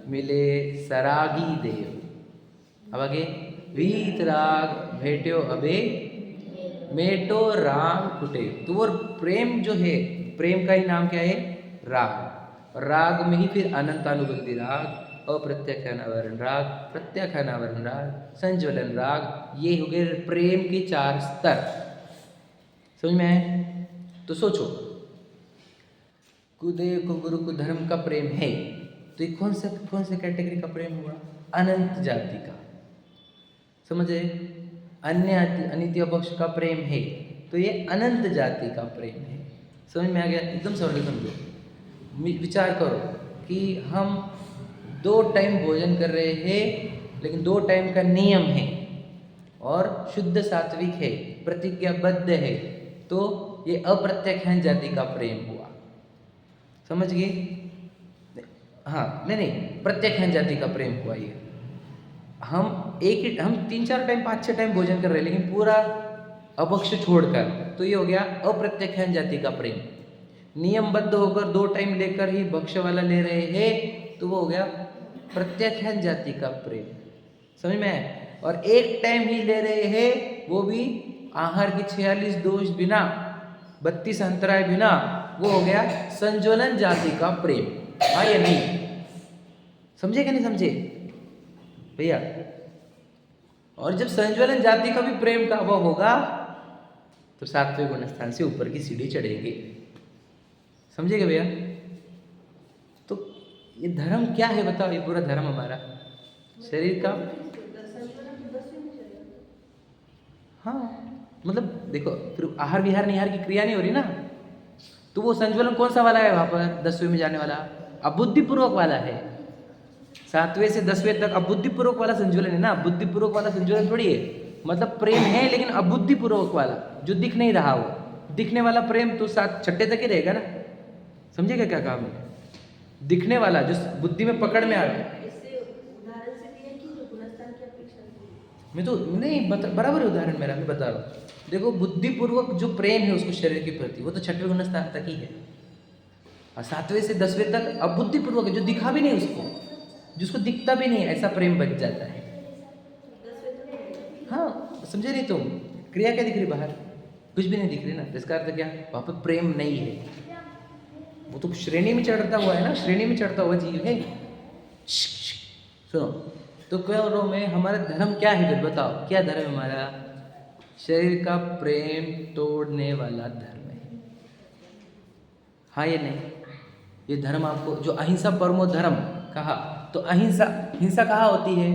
मिले सरागी देव। अब आगे वीतराग भेट्यो अबे मेटो राग कुटे। तो वो प्रेम जो है, प्रेम का ही नाम क्या है? राग। राग में ही फिर अनंतानुबंधी राग, अप्रत्याख्यानावरण राग, प्रत्याख्यानावरण राग, संज्वलन राग, ये हो गए प्रेम के 4 स्तर। समझ में आए? तो सोचो, कुदेव को गुरु को धर्म का प्रेम है, तो ये कौन से कैटेगरी का प्रेम हुआ? अनंत जाति का। समझे? अन्य अनित्य पक्ष का प्रेम है, तो ये अनंत जाति का प्रेम है। समझ में आ गया? एकदम सरल समझो। विचार करो कि हम 2 टाइम भोजन कर रहे हैं, लेकिन 2 टाइम का नियम है और शुद्ध सात्विक है, प्रतिज्ञाबद्ध है, तो ये अप्रत्याख्यान जाति का प्रेम हुआ। समझ गए? हाँ, नहीं, प्रत्याख्यान जाति का प्रेम हुआ ये। हम 3-4 टाइम 5-6 टाइम भोजन कर रहे हैं, लेकिन पूरा अपक्ष छोड़कर, तो ये हो गया अप्रत्याख्यान जाति का प्रेम। नियमबद्ध होकर 2 टाइम लेकर ही भक्ष्य वाला ले रहे हैं, तो वो हो गया प्रत्याख्यान जाति का प्रेम। समझ में आया? और 1 टाइम ही ले रहे हैं, वो भी आहार की 46 दोष बिना, 32 अंतराय बिना, वो हो गया संज्वलन जाति का प्रेम। हाँ या नहीं? समझे कि नहीं समझे भैया? और जब संज्वलन जाति का भी प्रेम का अभाव होगा, तो 7वें गुण स्थान से ऊपर की सीढ़ी चढ़ेंगे। समझेगा भैया? तो ये धर्म क्या है बताओ? ये पूरा धर्म हमारा शरीर का, हाँ, मतलब देखो, फिर आहार विहार निहार की क्रिया नहीं हो रही ना, तो वो संज्वलन कौन सा वाला है वहां पर? 10वें में जाने वाला अबुद्धिपूर्वक वाला है। 7वें से 10वें तक अबुद्धिपूर्वक वाला संज्वलन है ना। बुद्धिपूर्वक वाला संज्वलन थोड़ी है, मतलब प्रेम है लेकिन अबुद्धिपूर्वक वाला, जो दिख नहीं रहा, वो दिखने वाला प्रेम तो 6ठे तक ही रहेगा ना। समझेगा क्या काम है? दिखने वाला जो बुद्धि में पकड़ में आ रहा है, मैं तो नहीं बराबर है उदाहरण मेरा, मैं बता रहा हूँ। देखो, बुद्धिपूर्वक जो प्रेम है उसको शरीर के प्रति, वो तो 6वें गुण स्थान तक ही है, और 7वें से 10वें तक अबुद्धिपूर्वक, जो दिखा भी नहीं उसको, जिसको दिखता भी नहीं, ऐसा प्रेम बच जाता है। हाँ, समझे नहीं तुम? क्रिया क्या दिख रही बाहर? कुछ भी नहीं दिख रही ना, इसका अर्थ क्या? वहां पर प्रेम नहीं है। वो तो श्रेणी में चढ़ता हुआ है ना, श्रेणी में चढ़ता हुआ जीव है। सुनो, तो कह रहा हूं मैं, हमारा धर्म क्या है फिर बताओ? क्या धर्म है हमारा? शरीर का प्रेम तोड़ने वाला धर्म है। हाँ या नहीं? ये धर्म आपको जो अहिंसा परमो धर्म कहा, तो हिंसा कहाँ होती है?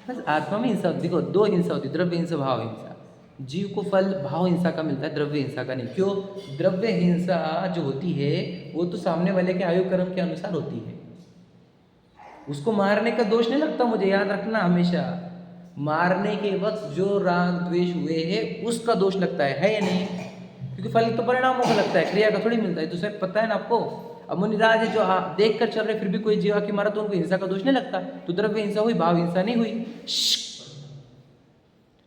बस आत्मा में हिंसा होती है। देखो, 2 हिंसा होती है, द्रव्य हिंसा, भाव हिंसा। जीव को फल भाव हिंसा का मिलता है, द्रव्य हिंसा का नहीं। क्यों? द्रव्य हिंसा जो होती है वो तो सामने वाले के आयु कर्म के अनुसार होती है, उसको मारने का दोष नहीं लगता। मुझे याद रखना हमेशा, मारने के वक्त जो राग द्वेष हुए हैं उसका दोष लगता है या नहीं? क्योंकि फल तो परिणामों का लगता है, क्रिया का थोड़ी मिलता है। तो सर पता है ना आपको, अब मुनिराज है जो देख कर चल रहे, फिर भी कोई जीवा की मारा तो उनको हिंसा का दोष नहीं लगता। तो द्रव्य हिंसा हुई, भाव हिंसा नहीं हुई।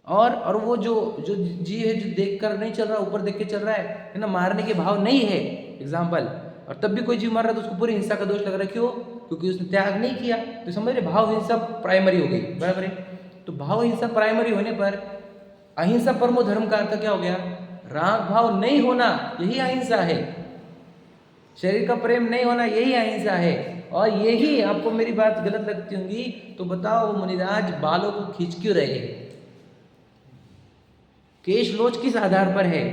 और वो जो जीव है जो देख कर नहीं चल रहा, ऊपर देख के चल रहा है ना, मारने के भाव नहीं है एग्जाम्पल, और तब भी कोई जीव मार रहा है तो उसको पूरी हिंसा का दोष लग रहा है। क्यों? क्योंकि उसने त्याग नहीं किया। तो समझ रहे, भाव हिंसा प्राइमरी हो गई, बराबर है। तो भाव हिंसा प्राइमरी होने पर अहिंसा परमो धर्म का अर्थ क्या हो गया? राग भाव नहीं होना, यही अहिंसा है। शरीर का प्रेम नहीं होना, यही अहिंसा है। और यही आपको मेरी बात गलत लगती होंगी तो बताओ, मुनिराज बालों को खींच क्यों रहे हैं? केश लोच किस आधार पर है?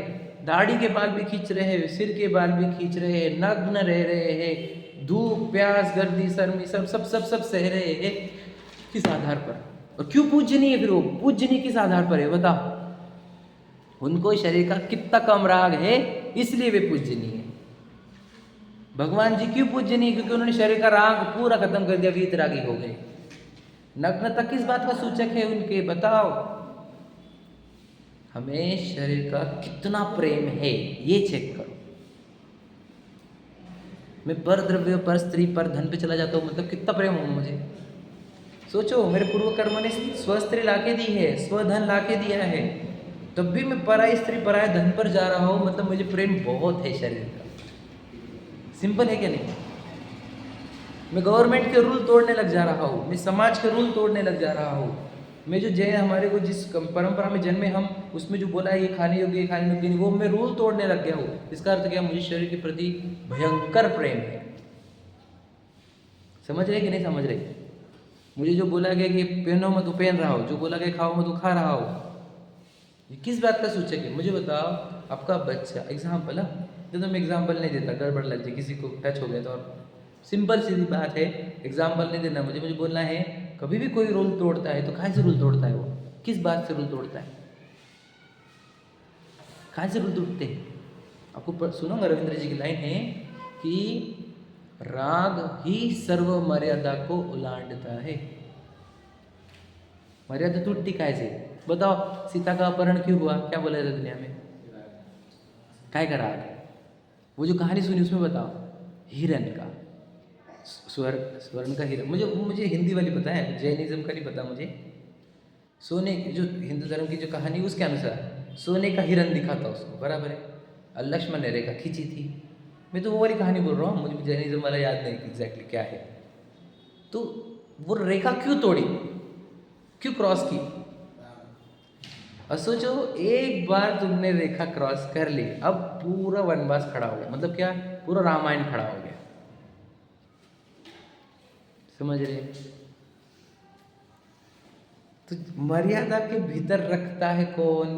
दाढ़ी के बाल भी खींच रहे हैं, सिर के बाल भी खींच रहे हैं, नग्न रह रहे हैं, धूप प्यास गर्दी सर्मी सब सब सब सब सह रहे हैं। किस आधार पर? और क्यों पूजनीय है? फिर वो पूजनीय किस आधार पर है बताओ? उनको शरीर का कितना कम राग है, इसलिए वे पूजनीय है। भगवान जी क्यों पूजनीय? क्योंकि उन्होंने शरीर का राग पूरा खत्म कर दिया, वीतरागी हो गए। नग्नता किस बात का सूचक है उनके? बताओ। हमें शरीर का कितना प्रेम है ये चेक करो। मैं पर द्रव्य, पर स्त्री, पर धन पे चला जाता हूँ, मतलब कितना प्रेम हो मुझे। सोचो, मेरे पूर्व कर्म ने स्वस्त्री लाके दी है, स्वधन लाके दिया है, तब भी मैं पराई स्त्री पराय धन पर जा रहा हूँ, मतलब मुझे प्रेम बहुत है शरीर का। सिंपल है क्या नहीं? मैं गवर्नमेंट के रूल तोड़ने लग जा रहा हूँ, मैं समाज के रूल तोड़ने लग जा रहा हूँ, मैं जो जैन हमारे को जिस परंपरा में जन्मे हम, उसमें जो बोला है ये खाने योग्य ये खाने योग्य नहीं, वो मैं रूल तोड़ने लग गया हूँ। इसका अर्थ क्या, मुझे शरीर के प्रति भयंकर प्रेम है। समझ रहे कि नहीं समझ रहे? मुझे जो बोला गया कि पहनो मत, तो पहन रहा हो, जो बोला गया खाओ मत, तो खा रहा हो। ये किस बात का सूचक है? मुझे बताओ, आपका बच्चा, एग्जाम्पल है, तो मैं एग्जाम्पल नहीं देता, गड़बड़ लग जाए, किसी को टच हो गया तो। और सिंपल सीधी बात है, एग्जाम्पल नहीं देना मुझे बोलना है, कभी भी कोई रूल तोड़ता है तो कहाँ से रूल तोड़ता है? वो किस बात से रूल तोड़ता है? कहाँ से रूल तोड़ते हैं? आपको सुनोगा, रविंद्र जी की लाइन है कि राग ही सर्व मर्यादा को उलांडता है। मर्यादा टूटती कैसे? बताओ, सीता का अपहरण क्यों हुआ? क्या बोला जाता दुनिया में? काय का राग? वो जो कहानी सुनी उसमें बताओ, हिरण का, स्वर्ण का हिरण। मुझे हिंदी वाली पता है, जैनिज्म का नहीं पता मुझे। सोने की, जो हिंदू धर्म की जो कहानी, उसके अनुसार सोने का हिरण दिखा था उसको, बराबर है। और लक्ष्मण ने रेखा खींची थी। मैं तो वो वाली कहानी बोल रहा हूँ, मुझे जैनिज्म वाला याद नहीं एग्जैक्टली क्या है। तो वो रेखा क्यों तोड़ी, क्यों क्रॉस की? और सोचो, एक बार तुमने रेखा क्रॉस कर ली, अब पूरा वनवास खड़ा हो गया। मतलब क्या? पूरा रामायण खड़ा हो गया। समझ रहे? तो मर्यादा के भीतर रखता है कौन?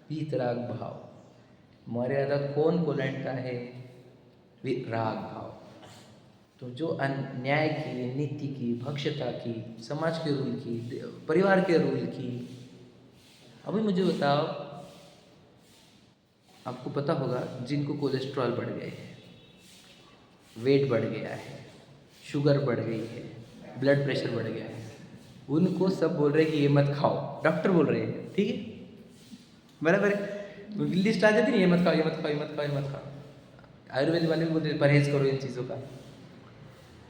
वीतराग भाव। मर्यादा कौन को लांघता है? राग भाव। तो जो अन्याय की, नीति की, भक्षता की, समाज के रूल की, परिवार के रूल की। अभी मुझे बताओ, आपको पता होगा जिनको कोलेस्ट्रॉल बढ़ गए हैं, वेट बढ़ गया है, शुगर बढ़ गई है, ब्लड प्रेशर बढ़ गया है, उनको सब बोल रहे हैं कि ये मत खाओ। डॉक्टर बोल रहे हैं, ठीक है, बराबर है। लिस्ट आ जाती नहीं, ये मत खाओ, ये मत खाओ, ये मत खाओ, ये मत खाओ। आयुर्वेद वाले भी बोलते हैं परहेज करो इन चीज़ों का।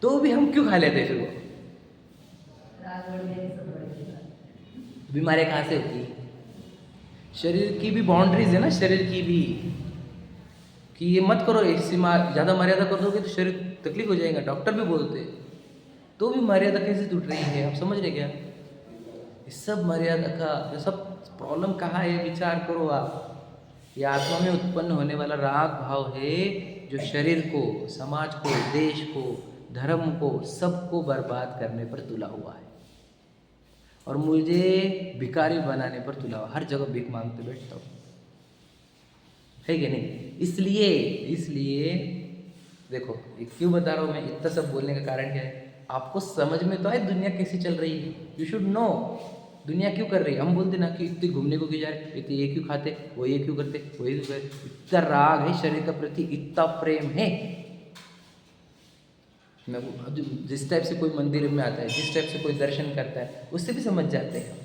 तो भी हम क्यों खा लेते हैं? फिर वो बीमारियाँ कहाँ से होती है? शरीर की भी बाउंड्रीज है ना, शरीर की भी, कि ये मत करो, इससे ज़्यादा मर्यादा कर दोगे तो शरीर तकलीफ हो जाएगा, डॉक्टर भी बोलते हैं। तो भी मर्यादा कैसे टूट रही है? आप समझ रहे क्या? इस सब मर्यादा का ये सब प्रॉब्लम कहाँ है? विचार करो आप। ये आत्मा में उत्पन्न होने वाला राग भाव है, जो शरीर को, समाज को, देश को, धर्म को, सबको बर्बाद करने पर तुला हुआ है। और मुझे भिखारी बनाने पर तुला हुआ। हर जगह भीख मांगते बैठता हूँ, है कि नहीं? इसलिए देखो, ये क्यों बता रहा हूँ मैं, इतना सब बोलने का कारण क्या है? आपको समझ में तो आए दुनिया कैसी चल रही है। यू शुड नो दुनिया क्यों कर रही है। हम बोलते ना कि इतने घूमने को क्यों जा रहे, इतने ये क्यों खाते, वो ये क्यों करते, वो ये क्यों करते। इतना राग है शरीर का प्रति, इतना प्रेम है। मैं जिस टाइप से कोई मंदिर में आता है, जिस टाइप से कोई दर्शन करता है, उससे भी समझ जाते हैं।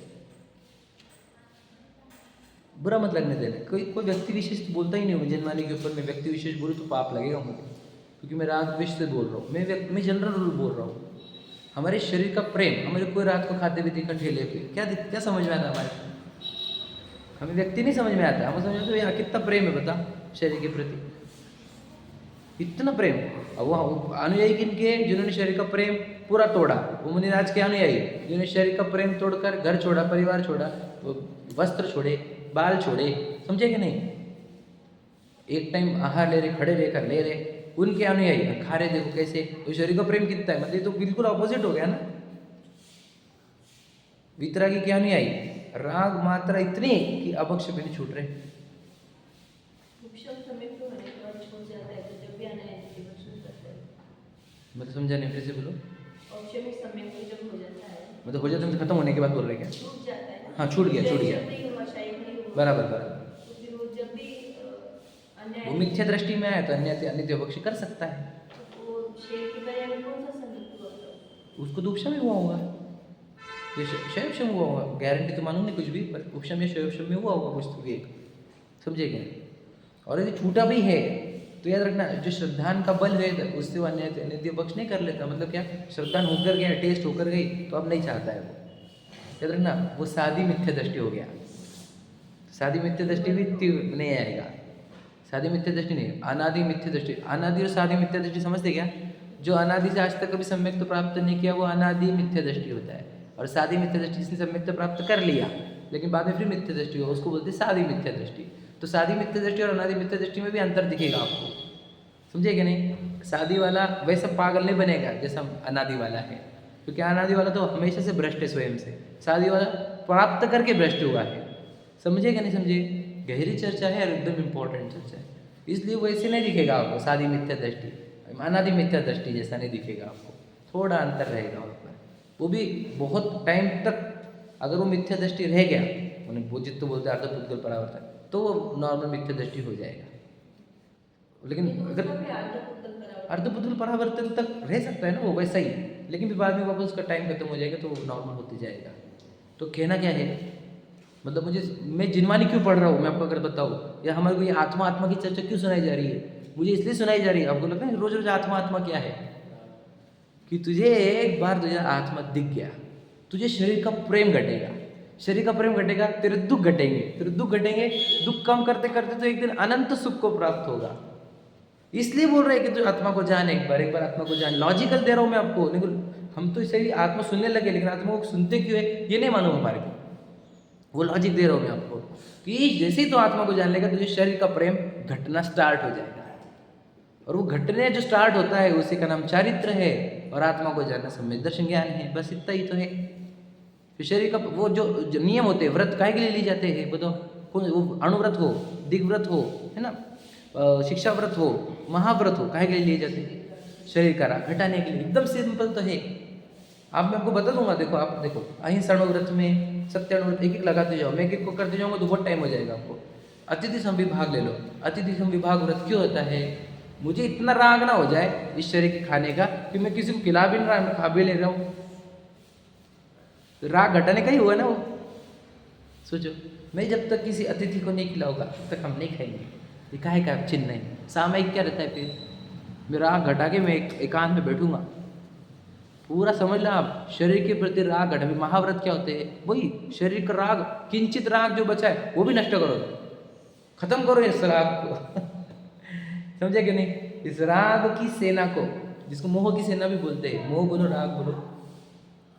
बुरा मत लगने देना। कोई व्यक्ति विशेष बोलता ही नहीं हूँ, जनमानी के ऊपर मैं व्यक्ति विशेष बोलूँ तो पाप लगेगा मुझे, क्योंकि मैं राग द्वेष से बोल रहा हूँ। मैं जनरल रूल बोल रहा हूँ। हमारे शरीर का प्रेम, हमारे कोई रात को खाते हुए देखा ठेले पे, क्या समझ में आता हमारे? हमें व्यक्ति नहीं समझ में आता, हमें समझ में आता यार कितना प्रेम है, बता, शरीर के प्रति इतना प्रेम। अब वो अनुयायी किनके, जिन्होंने शरीर का प्रेम पूरा तोड़ा, वो मुनिराज के अनुयायी, जिन्होंने शरीर का प्रेम तोड़कर घर छोड़ा, परिवार छोड़ा, वस्त्र छोड़े, बाल छोड़े, समझे कि नहीं? एक टाइम आहार ले रहे, खड़े रहकर ले रहे, उनके अनुयायी खा रहे, देखो कैसे। तो शरीर का प्रेम कितना है, मतलब तो बिल्कुल ऑपोजिट हो गया ना। वितरागी के अनुयायी राग मात्रा इतनी कि अभक्ष भी नहीं छूट रहे। मतलब समझा नहीं, फिर से बोलो। मतलब हो जाता है, खत्म होने के बाद बोल रहे क्या? छूट जाता है। हाँ, छूट गया। बराबर। वो मिथ्या दृष्टि में आया तो अन्य भक्ष कर सकता है। उसको तो उपशम ही हुआ होगा, ये शैवशम हुआ होगा, गारंटी तो मानूंगी कुछ भी, पर उपशम या शैवशम में हुआ होगा कुछ तो एक, समझे क्या? और यदि छूटा भी है तो याद रखना, जो श्रद्धान का बल है उससे वो अन्य पक्ष नहीं कर लेता। मतलब क्या, श्रद्धान होकर गया, टेस्ट होकर गई तो अब नहीं चाहता है वो। याद रखना, वो सादी मिथ्या दृष्टि हो गया। सादी मिथ्या दृष्टि भी नहीं आएगा, सादी मिथ्या दृष्टि नहीं, अनादि मिथ्या दृष्टि। अनादि और सादी मिथ्या दृष्टि समझते क्या? जो अनादि से आज तक कभी सम्यक तो प्राप्त नहीं किया, वो अनादि मिथ्या दृष्टि होता है। और सादी मिथ्या दृष्टि जिसने सम्यक्ता प्राप्त कर लिया लेकिन बाद में फिर मिथ्या दृष्टि हो, उसको बोलते हैं सादी मिथ्या दृष्टि। तो सादी मिथ्या दृष्टि और अनादि मिथ्या दृष्टि में भी अंतर दिखेगा आपको, समझे कि नहीं। सादी वाला वैसा पागल नहीं बनेगा जैसा अनादि वाला है, क्योंकि अनादि वाला तो हमेशा से भ्रष्ट है स्वयं से, सादी वाला प्राप्त करके भ्रष्ट हुआ है। समझे कि नहीं समझे, गहरी चर्चा है और एकदम इम्पोर्टेंट चर्चा है। इसलिए वैसे नहीं दिखेगा आपको सादी मिथ्या दृष्टि, अनादि मिथ्या दृष्टि जैसा नहीं दिखेगा आपको, थोड़ा अंतर रहेगा वहाँ पर। वो भी बहुत टाइम तक अगर वो मिथ्या दृष्टि रह गया, उन्हें वो जित तो बोलते अर्ध पुद्गल परावर्तन, तो वो नॉर्मल मिथ्या दृष्टि हो जाएगा। लेकिन अगर अर्धपुत्र परावर्तन तक रह सकता है ना वो वैसा ही, लेकिन फिर बाद में वापस उसका टाइम खत्म हो जाएगा तो वो नॉर्मल होते जाएगा। तो कहना क्या है, मतलब मुझे, मैं जिनवानी क्यों पढ़ रहा हूँ मैं आपको अगर बताऊँ, या हमारे को ये आत्मा आत्मा की चर्चा क्यों सुनाई जा रही है, मुझे इसलिए सुनाई जा रही है। आपको लगता है रोज रोज आत्मा आत्मा क्या है, कि तुझे एक बार तुझे आत्मा दिख गया, तुझे शरीर का प्रेम घटेगा, शरीर का प्रेम घटेगा, तेरे दुख घटेंगे, तेरे दुख घटेंगे, दुख कम करते करते तो एक दिन अनंत सुख को प्राप्त होगा। इसलिए बोल रहे हैं कि तू आत्मा को जान, एक बार आत्मा को जान। लॉजिकल दे रहा हूँ मैं आपको, लेकिन हम तो इसे भी आत्मा सुनने लगे, लेकिन आत्मा को सुनते क्यों है ये नहीं मालूम हमारे को। वो लॉजिक दे रहा हूँ मैं आपको कि जैसे ही तो आत्मा को जान लेगा तुझे शरीर का प्रेम घटना स्टार्ट हो जाएगा, और वो घटने जो स्टार्ट होता है उसी का नाम चारित्र है, और आत्मा को जानना सम्यक दर्शन ज्ञान है। बस इतना ही तो है। तो शरीर का वो जो नियम होते हैं, व्रत काहे के लिए लिए जाते हैं बताओ, कौन, वो अणुव्रत हो, दिग्व्रत हो, है ना, शिक्षा व्रत हो, महाव्रत हो, काहे के लिए लिए जाते हैं, शरीर का राग घटाने के लिए। एकदम सिंपल तो है। आप मैं आपको बता दूंगा, देखो आप देखो अहिंसा व्रत में, सत्य व्रत, एक एक लगाते जाओ, मैं एक एक को करते जाऊंगा तो बहुत टाइम हो जाएगा आपको। अतिथि संविभाग ले लो, अतिथि संविभाग व्रत क्यों होता है, मुझे इतना राग ना हो जाए इस शरीर के खाने का कि मैं किसी को खिला भी नहीं रहा, मैं खा भी ले रहा हूँ, तो राग घटाने का ही हुआ ना वो। सोचो, मैं जब तक किसी अतिथि को नहीं खिलाऊंगा तब तक हम नहीं खाएंगे, ये काहे का चिन्ह नहीं। सामयिक क्या रहता है, फिर मैं राग घटा के मैं एकांत में बैठूंगा, पूरा समझ लो आप, शरीर के प्रति राग घटा। महाव्रत क्या होते हैं, वही शरीर का राग, किंचित राग जो बचा है वो भी नष्ट करो, खत्म करो इस राग को समझे कि नहीं। इस राग की सेना को, जिसको मोह की सेना भी बोलते हैं, मोह बोलो राग बोलो,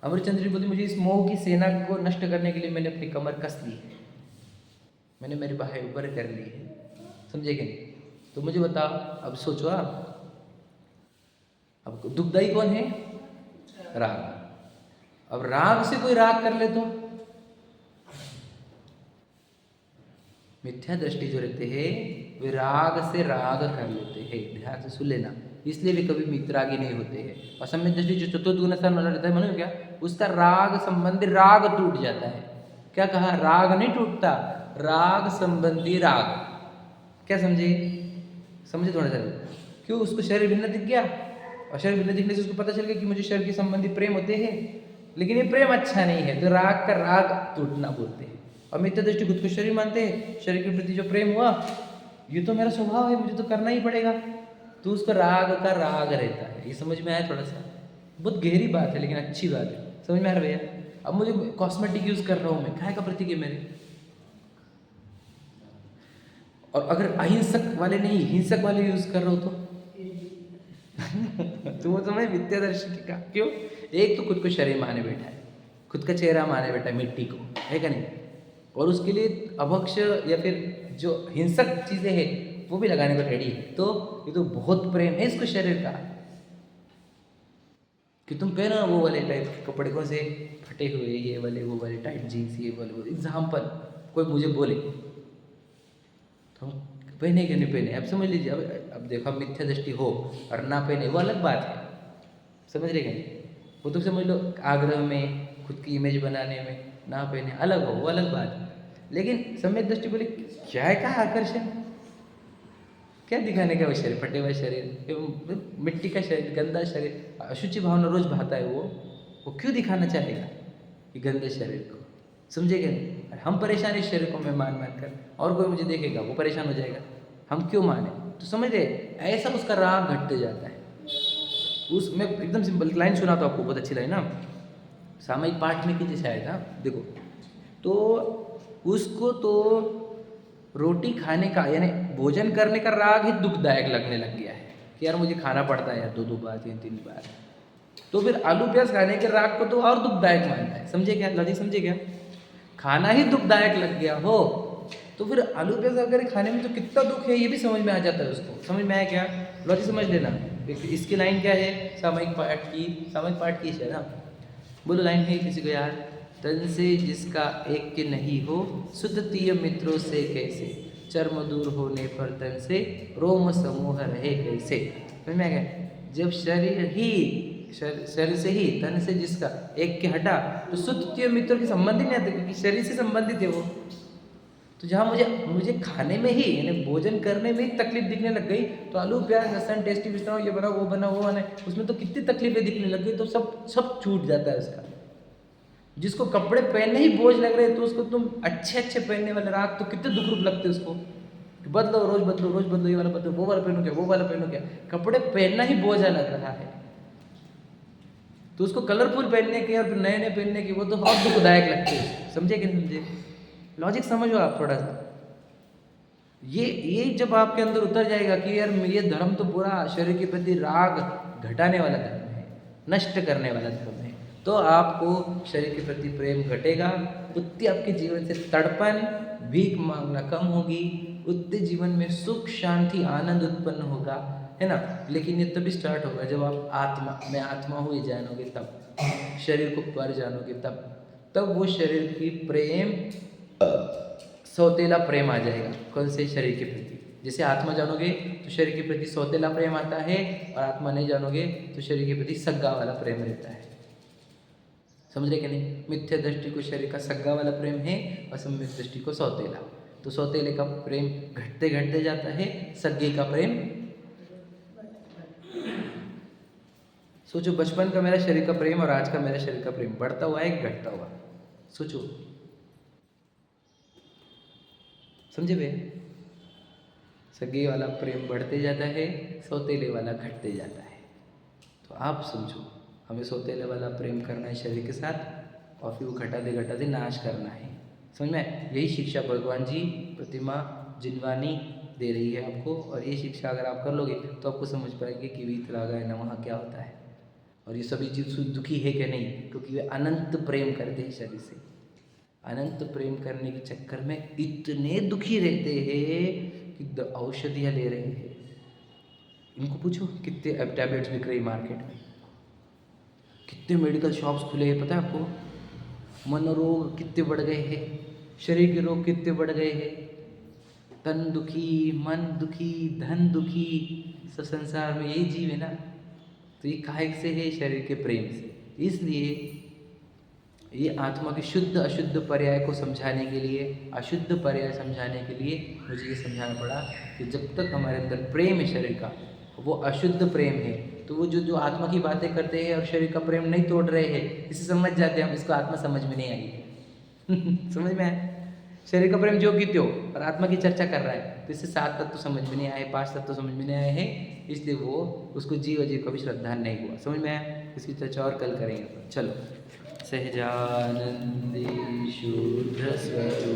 अमरचंद्र जी बोलते मुझे इस मोह की सेना को नष्ट करने के लिए मैंने अपनी कमर कस ली है, मैंने मेरी बाहें ऊपर कर ली है, समझे कि नहीं। तो मुझे बताओ, अब सोचो आप, अब दुखदाई कौन है, राग। अब राग से कोई राग कर ले तो मिथ्या दृष्टि जो रहते हैं वे राग से राग कर लेते हैं, ध्यान से सुन लेना। इसलिए वे कभी मित्रागी नहीं होते हैं। और सम्यक दृष्टि जो चतुर्थ गुण स्थान वाला रहता है, मालूम क्या, उसका राग संबंधी राग टूट जाता है। क्या कहा, राग नहीं टूटता, राग संबंधी राग। क्या समझे, समझे थोड़ा सा, क्यों, उसको शरीर भिन्न दिख गया, और शरीर भिन्न दिखने से उसको पता चल गया कि मुझे शरीर के संबंधी प्रेम होते हैं, लेकिन ये प्रेम अच्छा नहीं है, तो राग का राग टूटना बोलते हैं। और मिथ्या दृष्टि खुद को शरीर मानते हैं, शरीर के प्रति जो प्रेम हुआ ये तो मेरा स्वभाव है, मुझे तो करना ही पड़ेगा, तो उसका राग का राग रहता है। ये समझ में आया, थोड़ा सा बहुत गहरी बात है लेकिन अच्छी बात है, समझ में आ रहा भैया। अब मुझे कॉस्मेटिक यूज कर रहा हूँ मैं, काहे का प्रतीक है मेरे, और अगर अहिंसक वाले नहीं हिंसक वाले यूज कर रहा हो तो वो समझ मिथ्या दृष्टि का। क्यों, एक तो खुद को शरीर माने बैठा है, खुद का चेहरा माने बैठा है मिट्टी को, है क्या नहीं, और उसके लिए अभक्ष या फिर जो हिंसक चीजें हैं वो भी लगाने को रेडी है। तो ये तो बहुत प्रेम है इसको शरीर का, कि तुम पहनो वो वाले टाइप के कपड़े, कौन से फटे हुए, ये वाले वो वाले टाइट जीन्स, ये वाले वो, एग्जाम्पल कोई मुझे बोले तो हम पहने कि नहीं पहने, अब समझ लीजिए। अब देखो मिथ्या दृष्टि हो और ना पहने वो अलग बात है, समझ रहे क्या, वो तो समझ लो आग्रह में, खुद की इमेज बनाने में ना पहने अलग हो, वो अलग बात है। लेकिन सम्यक दृष्टि बोले क्या है, क्या आकर्षण, क्या दिखाने का वो शरीर, फटे हुए शरीर, मिट्टी का शरीर, गंदा शरीर, अशुचि भावना रोज भाता है वो क्यों दिखाना चाहेगा कि गंदे शरीर को, समझे क्या। हम परेशान इस शरीर को मैं मान कर, और कोई मुझे देखेगा वो परेशान हो जाएगा, हम क्यों माने, तो समझ रहे, ऐसा उसका राग घटते जाता है। उसमें एकदम सिंपल लाइन सुना तो आपको बहुत अच्छी लाइन ना, सामयिक पाठ में कीजिए शायद, हाँ देखो, तो उसको तो रोटी खाने का यानी भोजन करने का राग ही दुखदायक लगने लग गया है कि यार मुझे खाना पड़ता है यार 2-2 बार 3-3 बार, तो फिर आलू प्याज खाने के राग को तो और दुखदायक मानता है। समझे क्या लॉजिक? समझे क्या? खाना ही दुखदायक लग गया हो तो फिर आलू प्याज वगैरह खाने में तो कितना दुख है ये भी समझ में आ जाता है उसको। समझ में आया क्या? लॉजिक समझ लेना। इसकी लाइन क्या है? सामयिक पाठ की है ना। बोलो लाइन है किसी को याद? तन से जिसका एक के नहीं हो, सुततीय मित्रों से कैसे, चर्म दूर होने पर तन से रोम समूह रहे कैसे। समझ में आ गया? जब शरीर से ही तन से जिसका एक के हटा तो सुततीय मित्रों के संबंध ही नहीं आते, क्योंकि शरीर से संबंधित है वो। तो जहाँ मुझे खाने में ही यानी भोजन करने में ही तकलीफ दिखने लग गई, तो आलू प्याज लहसुन टेस्टी बिस्तर ये बना वो बना वो बना, उसमें तो कितनी तकलीफें दिखने लग गई, तो सब छूट जाता है उसका। जिसको कपड़े पहनने ही बोझ लग रहे हैं तो उसको तुम अच्छे पहनने वाले राग तो कितने दुख रूप लगते हैं उसको। बदलो रोज बदलो, ये वाला बदलो, वो वाला पहनो क्या, कपड़े पहनना ही बोझ लग रहा है। तो उसको कलरफुल पहनने के और फिर नए पहनने की वो तो बहुत दुखदायक लगते हैं। समझे कि नहीं समझे? लॉजिक समझो आप थोड़ा सा। ये जब आपके अंदर उतर जाएगा कि यार ये धर्म तो पूरा शरीर के प्रति राग घटाने वाला धर्म है, नष्ट करने वाला धर्म है, तो आपको शरीर के प्रति प्रेम घटेगा, उतनी आपके जीवन से तड़पन भीख मांगना कम होगी, उतने जीवन में सुख शांति आनंद उत्पन्न होगा, है ना। लेकिन ये तभी स्टार्ट होगा जब आप मैं आत्मा हूँ ये जानोगे, तब शरीर को पर जानोगे, तब वो शरीर की प्रेम सौतेला प्रेम आ जाएगा। कौन से? शरीर के प्रति। जैसे आत्मा जानोगे तो शरीर के प्रति सौतेला प्रेम आता है, और आत्मा नहीं जानोगे तो शरीर के प्रति सग्गा वाला प्रेम रहता है। समझ रहे कि नहीं? मिथ्या दृष्टि को शरीर का सग्गा वाला प्रेम है और सम्यक दृष्टि को सौतेला। तो सौतेले का प्रेम घटते जाता है, सग्गे का प्रेम। सोचो बचपन का मेरा शरीर का प्रेम और आज का मेरा शरीर का प्रेम बढ़ता हुआ है कि घटता हुआ? सोचो, समझे भैया? सगे वाला प्रेम बढ़ते जाता है, सौतेले वाला घटते जाता है। तो आप समझो, हमें सौतेले वाला प्रेम करना है शरीर के साथ, और फिर वो घटाते नाश करना है। समझ में? यही शिक्षा भगवान जी प्रतिमा जिनवानी दे रही है आपको, और ये शिक्षा अगर आप कर लोगे तो आपको समझ पाएंगे कि वीतरागाय नमः क्या होता है, और ये सभी जीव दुखी है कि नहीं, क्योंकि वे अनंत प्रेम करते हैं शरीर से। अनंत प्रेम करने के चक्कर में इतने दुखी रहते हैं कि औषधियाँ ले रहे हैं। इनको पूछो कितने अब टैबलेट्स बिक रही मार्केट में, कितने मेडिकल शॉप्स खुले हैं, पता है आपको? मनोरोग कितने बढ़ गए हैं, शरीर के रोग कितने बढ़ गए हैं, तन दुखी, मन दुखी, धन दुखी, सब संसार में यही जीव है ना। तो ये काहे से है? शरीर के प्रेम से। इसलिए ये आत्मा के शुद्ध अशुद्ध पर्याय को समझाने के लिए, अशुद्ध पर्याय समझाने के लिए मुझे ये समझाना पड़ा कि जब तक हमारे अंदर प्रेम है शरीर का, वो अशुद्ध प्रेम है, तो वो जो आत्मा की बातें करते हैं और शरीर का प्रेम नहीं तोड़ रहे हैं, इसे समझ जाते हैं हम, इसको आत्मा समझ में नहीं आई। समझ में आया? शरीर का प्रेम जो की त्यों और आत्मा की चर्चा कर रहा है, तो इससे 7 तत्व समझ में नहीं आए, 5 तत्व समझ में नहीं आए हैं, इसलिए वो उसको जीव अजीव कभी श्रद्धा नहीं हुआ। समझ में आया? इसकी चर्चा और कल करेंगे। चलो, सहजानंदी शुद्ध स्वरूप